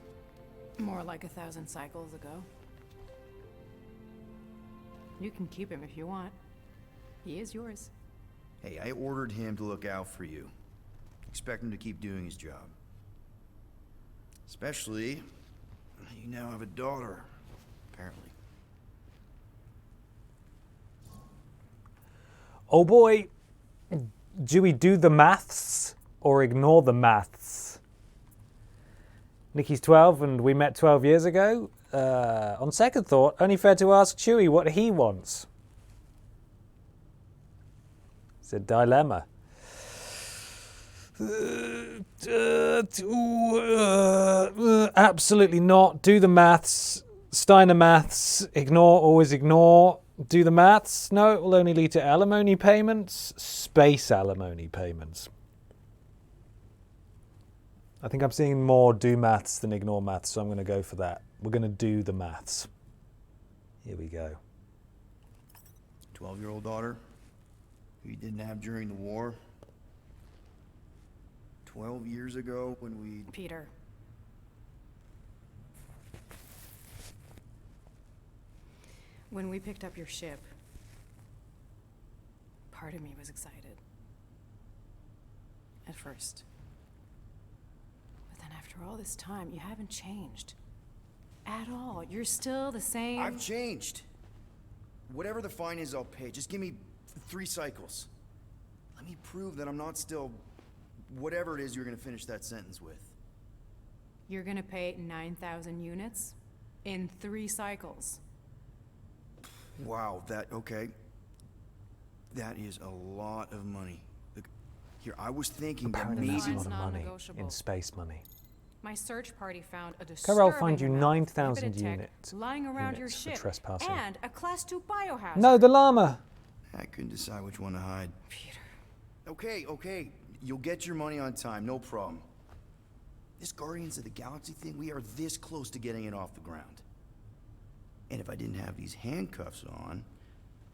More like 1,000 cycles ago. You can keep him if you want. He is yours. Hey, I ordered him to look out for you. Expect him to keep doing his job. Especially, you now have a daughter, apparently. Oh boy, do we do the maths or ignore the maths? Nikki's 12 and we met 12 years ago. On second thought, only fair to ask Chewie what he wants. It's a dilemma. Absolutely not. Do the maths. Steiner maths. Ignore, always ignore. Do the maths. No, it will only lead to alimony payments. Space alimony payments. I think I'm seeing more do maths than ignore maths, so I'm going to go for that. We're going to do the maths. Here we go. 12-year-old daughter who you didn't have during the war. 12 years ago when we... Peter. When we picked up your ship, part of me was excited. At first. But then after all this time, you haven't changed. At all. You're still the same... I've changed. Whatever the fine is, I'll pay. Just give me 3 cycles. Let me prove that I'm not still... whatever it is you're gonna finish that sentence with. You're gonna pay 9,000 units in 3 cycles. Wow, okay. That is a lot of money. Look, here, I was thinking Apparently that that's a maybe... lot of money in space money. My search party found a Carol, find you disturbing 9,000 tech units lying around your for ship trespassing. and a class 2 biohazard. No, the llama. I couldn't decide which one to hide. Peter. Okay. You'll get your money on time, no problem. This Guardians of the Galaxy thing, we are this close to getting it off the ground. And if I didn't have these handcuffs on,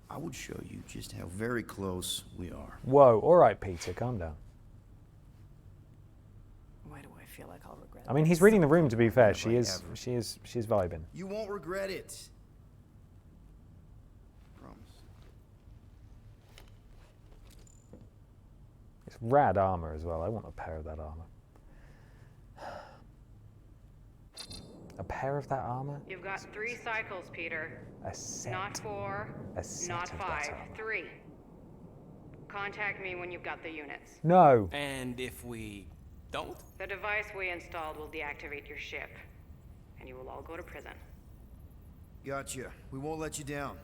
I would show you just how very close we are. Whoa, all right, Peter, calm down. Why do I feel like I'll regret I mean, he's reading the room, to be fair. She's vibing. You won't regret it. Promise. It's rad armor as well. I want a pair of that armor. A pair of that armor? You've got 3 cycles, Peter. A set. Not 4, A set not of 5, that armor. 3. Contact me when you've got the units. No. And if we don't? The device we installed will deactivate your ship, and you will all go to prison. Gotcha. We won't let you down.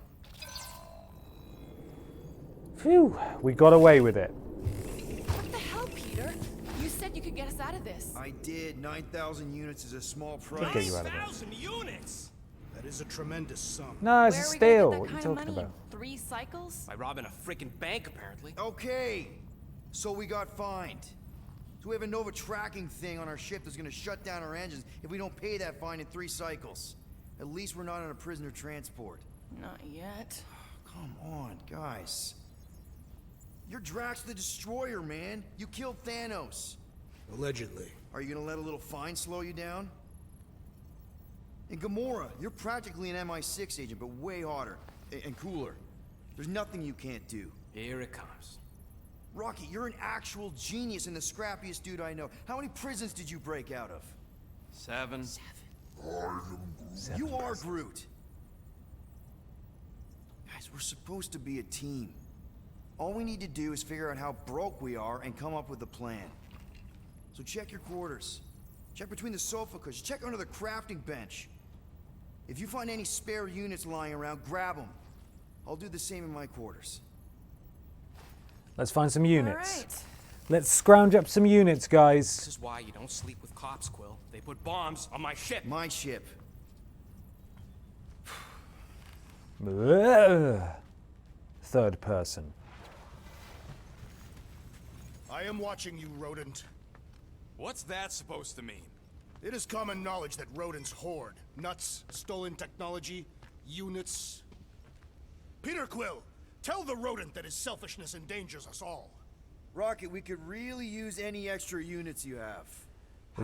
Phew, we got away with it. What the hell, Peter? You said you could get us out of this. I did. 9,000 units is a small Can't price. get you out of it. 9,000 units! That is a tremendous sum. No, it's Where a are we gonna steal. get that What are you kind of talking money? about? 3 cycles? By robbing a freaking bank, apparently. Okay. So we got fined. So we have a Nova tracking thing on our ship that's gonna shut down our engines if we don't pay that fine in 3 cycles. At least we're not on a prisoner transport. Not yet. Come on, guys. You're Drax the Destroyer, man. You killed Thanos. Allegedly. Are you gonna let a little fine slow you down? And Gamora, you're practically an MI6 agent, but way hotter. And cooler. There's nothing you can't do. Here it comes. Rocky, you're an actual genius and the scrappiest dude I know. How many prisons did you break out of? 7. You are Groot. Guys, we're supposed to be a team. All we need to do is figure out how broke we are and come up with a plan. So check your quarters. Check between the sofa cushions. Check under the crafting bench. If you find any spare units lying around, grab them. I'll do the same in my quarters. Let's find some units. All right. Let's scrounge up some units, guys. This is why you don't sleep with cops, Quill. They put bombs on my ship. My ship. Third person. I am watching you, rodent. What's that supposed to mean? It is common knowledge that rodents hoard nuts, stolen technology, units. Peter Quill, tell the rodent that his selfishness endangers us all. Rocket, we could really use any extra units you have.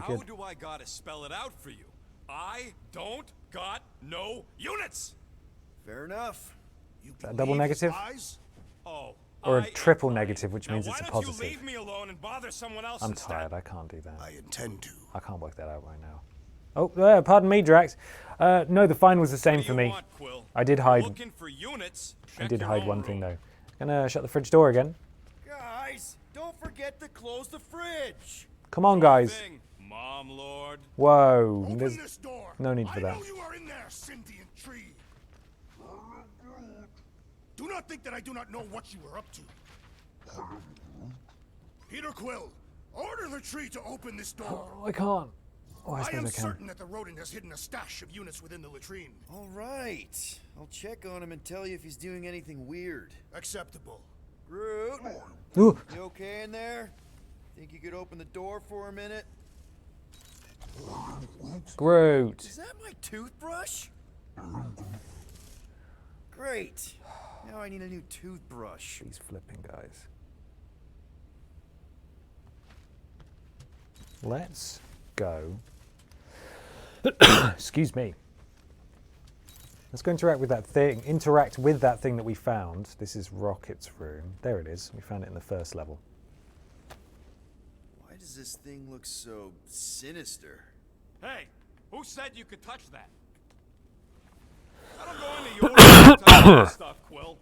How do I gotta spell it out for you? I don't got no units! Fair enough. You Is that a double negative? Oh. Or a triple negative, which means it's a Why positive. don't you leave me alone and bother someone else I'm instead? tired, I can't do that. I intend to. I can't work that out right now. Oh, pardon me, Drax. No, the fine was the same for me. I did hide. Looking for units? I did hide one thing though. Gonna shut the fridge door again. Guys, don't forget to close the fridge. Come on, guys. Mom Lord. Whoa. Open There's this door. no need for I that. know you are in there, sentient tree. Do not think that I do not know what you are up to. Peter Quill, order the tree to open this door. Oh, I can't. Oh, I I suppose am I can. certain that the rodent has hidden a stash of units within the latrine. All right. I'll check on him and tell you if he's doing anything weird. Acceptable. Groot, Ooh. you okay in there? Think you could open the door for a minute? Groot. Is that my toothbrush? Great. Now I need a new toothbrush. These flipping guys. Let's go. Excuse me. Let's go interact with that thing. Interact with that thing that we found. This is Rocket's room. There it is. We found it in the first level. Why does this thing look so sinister? Hey, who said you could touch that? I don't go into your room to touch that stuff, Quill.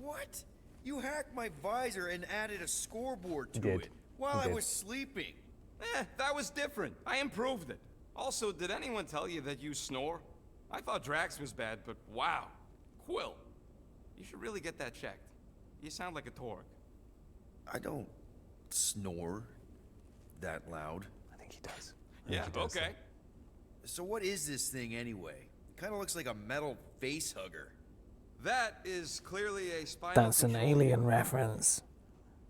What? You hacked my visor and added a scoreboard to did. it while He I did. was sleeping. That was different. I improved it. Also, did anyone tell you that you snore? I thought Drax was bad, but wow. Quill, you should really get that checked. You sound like a Torg. I don't snore that loud. I think he does. Yeah, okay. So what is this thing anyway? It kind of looks like a metal face hugger. That is clearly a spinal That's an control alien unit. reference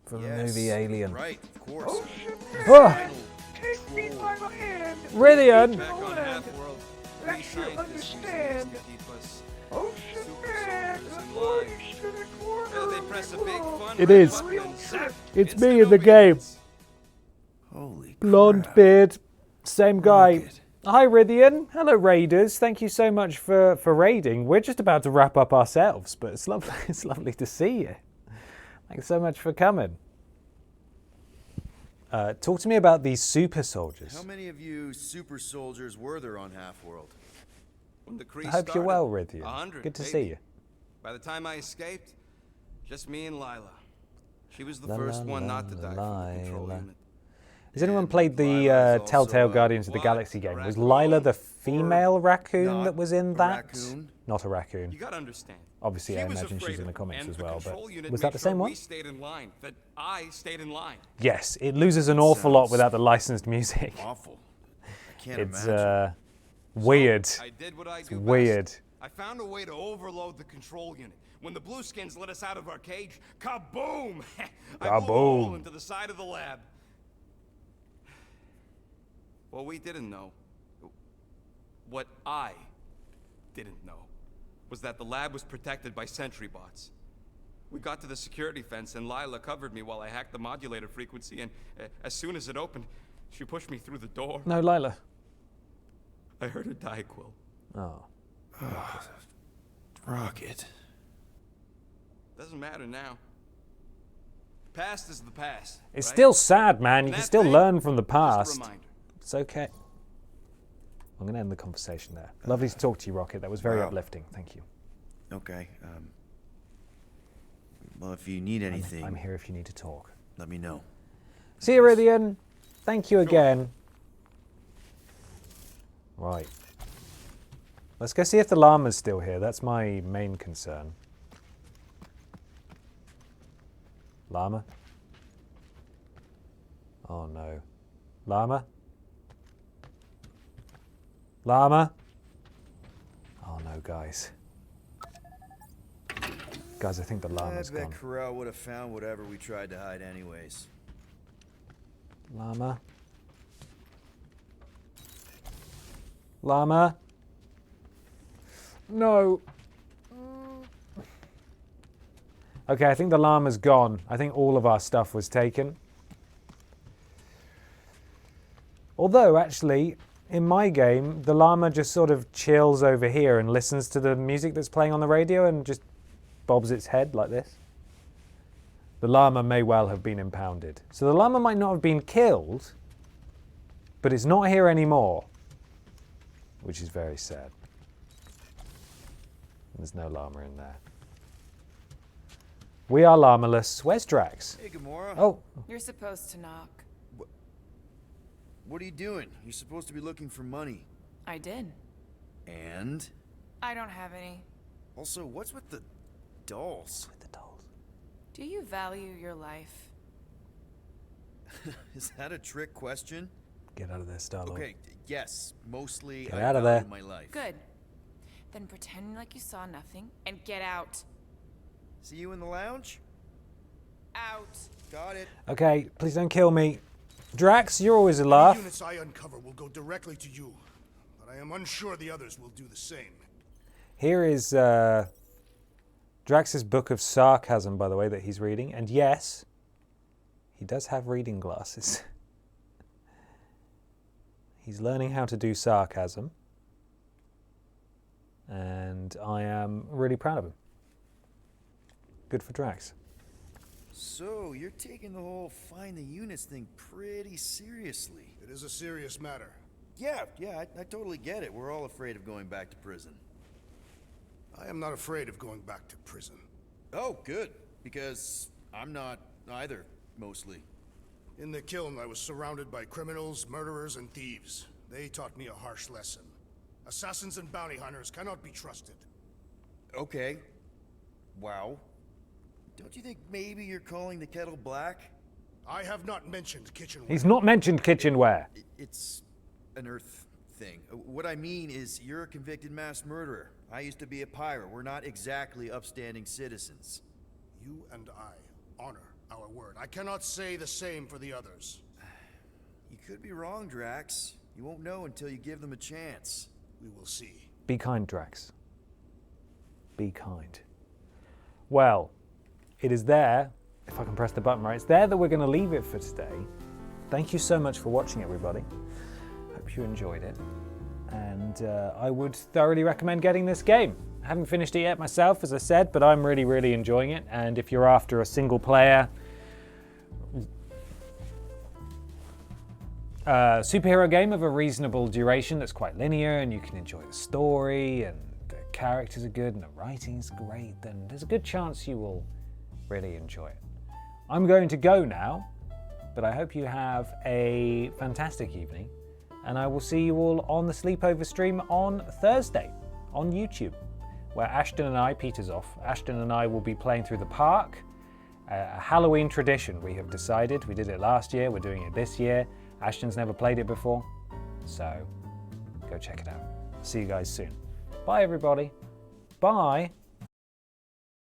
from the Yes, movie Alien. Right, of course. Oh! Take me by the hand. Ridian! Back on Half-World, Let three you scientists use understand. this to keep us Ocean super man, soldiers in the line. voice to the corner Well, they of press a the big world. fun It red is. button and zap, It's instant me in the game. obedience. Holy Blonde crap. beard, same guy. Rocket. Hi, Ridian. Hello, Raiders. Thank you so much for raiding. We're just about to wrap up ourselves, but it's lovely. It's lovely to see you. Thanks so much for coming. Talk to me about these super soldiers. How many of you super soldiers were there on Half-World? When the Kree I hope you're started, well, Ridian. 100, Good to baby. see you. By the time I escaped, just me and Lila. She was the La, first la, one la, not to die from the control Lila. unit. Has anyone And played the Lila's also, Telltale Guardians of the what? Galaxy A game? Was raccoon? Lila the female raccoon not that was in a that? raccoon? Not a raccoon. You gotta understand. Obviously, she I was imagine afraid she's in the of it, comics and as the well, but control unit was made that the sure same one? We stayed in line. That I stayed in line. Yes, it loses an awful lot Sounds without the licensed music. Awful. I can't It's imagine. weird. I did what I It's do best. weird. I found a way to overload the control unit. When the Blueskins let us out of our cage, kaboom! I blew a hole Kaboom. into the side of the lab. What we didn't know, what I didn't know, was that the lab was protected by sentry bots. We got to the security fence and Lila covered me while I hacked the modulator frequency, and as soon as it opened, she pushed me through the door. No, Lila. I heard her die, Quill. Oh. Rocket. Doesn't matter now. The past is the past. It's right? still sad, man. You And can that still thing, learn from the just a past. reminder. It's okay. I'm going to end the conversation there. Lovely to talk to you, Rocket. That was very Wow. uplifting. Thank you. Okay. Well, if you need anything, I'm here if you need to talk. let me know. See you, Iridian. Thank you again. Right. Let's go see if the llama's still here. That's my main concern. Llama? Oh no. Llama? Llama? Oh no, guys. Guys, I think the llama's I bet gone. Corral would have found whatever we tried to hide anyways. Llama? Llama? No. Okay, I think the llama's gone. I think all of our stuff was taken. Although, actually, in my game, the llama just sort of chills over here and listens to the music that's playing on the radio and just bobs its head like this. The llama may well have been impounded. So the llama might not have been killed, but it's not here anymore, which is very sad. There's no llama in there. We are llamaless. Where's Drax? Hey, Gamora. Oh. You're supposed to knock. What are you doing? You're supposed to be looking for money. I did. And? I don't have any. Also, what's with the dolls? Do you value your life? Is that a trick question? Get out of there, Star-Lord. Okay, yes. Mostly Get I out of value there. my life. Good. Then pretend like you saw nothing and get out. See you in the lounge? Out. Got it. Okay, please don't kill me. Drax, you're always a The laugh. units I uncover will go directly to you, but I am unsure the others will do the same. Here is Drax's book of sarcasm, by the way, that he's reading. And yes, he does have reading glasses. He's learning how to do sarcasm. And I am really proud of him. Good for Drax. So, you're taking the whole find the units thing pretty seriously. It is a serious matter. Yeah, I totally get it. We're all afraid of going back to prison. I am not afraid of going back to prison. Oh, good. Because I'm not either, mostly. In the kiln, I was surrounded by criminals, murderers, and thieves. They taught me a harsh lesson. Assassins and bounty hunters cannot be trusted. Okay. Wow. Don't you think maybe you're calling the kettle black? I have not mentioned kitchenware. He's not mentioned kitchenware. It's an Earth thing. What I mean is, you're a convicted mass murderer. I used to be a pirate. We're not exactly upstanding citizens. You and I honor our word. I cannot say the same for the others. You could be wrong, Drax. You won't know until you give them a chance. We will see. Be kind, Drax. Be kind. Well, it is there, if I can press the button right, it's there that we're going to leave it for today. Thank you so much for watching, everybody. Hope you enjoyed it. And I would thoroughly recommend getting this game. I haven't finished it yet myself, as I said, but I'm really, really enjoying it. And if you're after a single player superhero game of a reasonable duration that's quite linear and you can enjoy the story and the characters are good and the writing's great, then there's a good chance you will really enjoy it. I'm going to go now, but I hope you have a fantastic evening, and I will see you all on the sleepover stream on Thursday on YouTube, where Ashton and I, Peter's off, Ashton and I will be playing through the park, a Halloween tradition we have decided. We did it last year, we're doing it this year. Ashton's never played it before, so go check it out. See you guys soon. Bye everybody. Bye.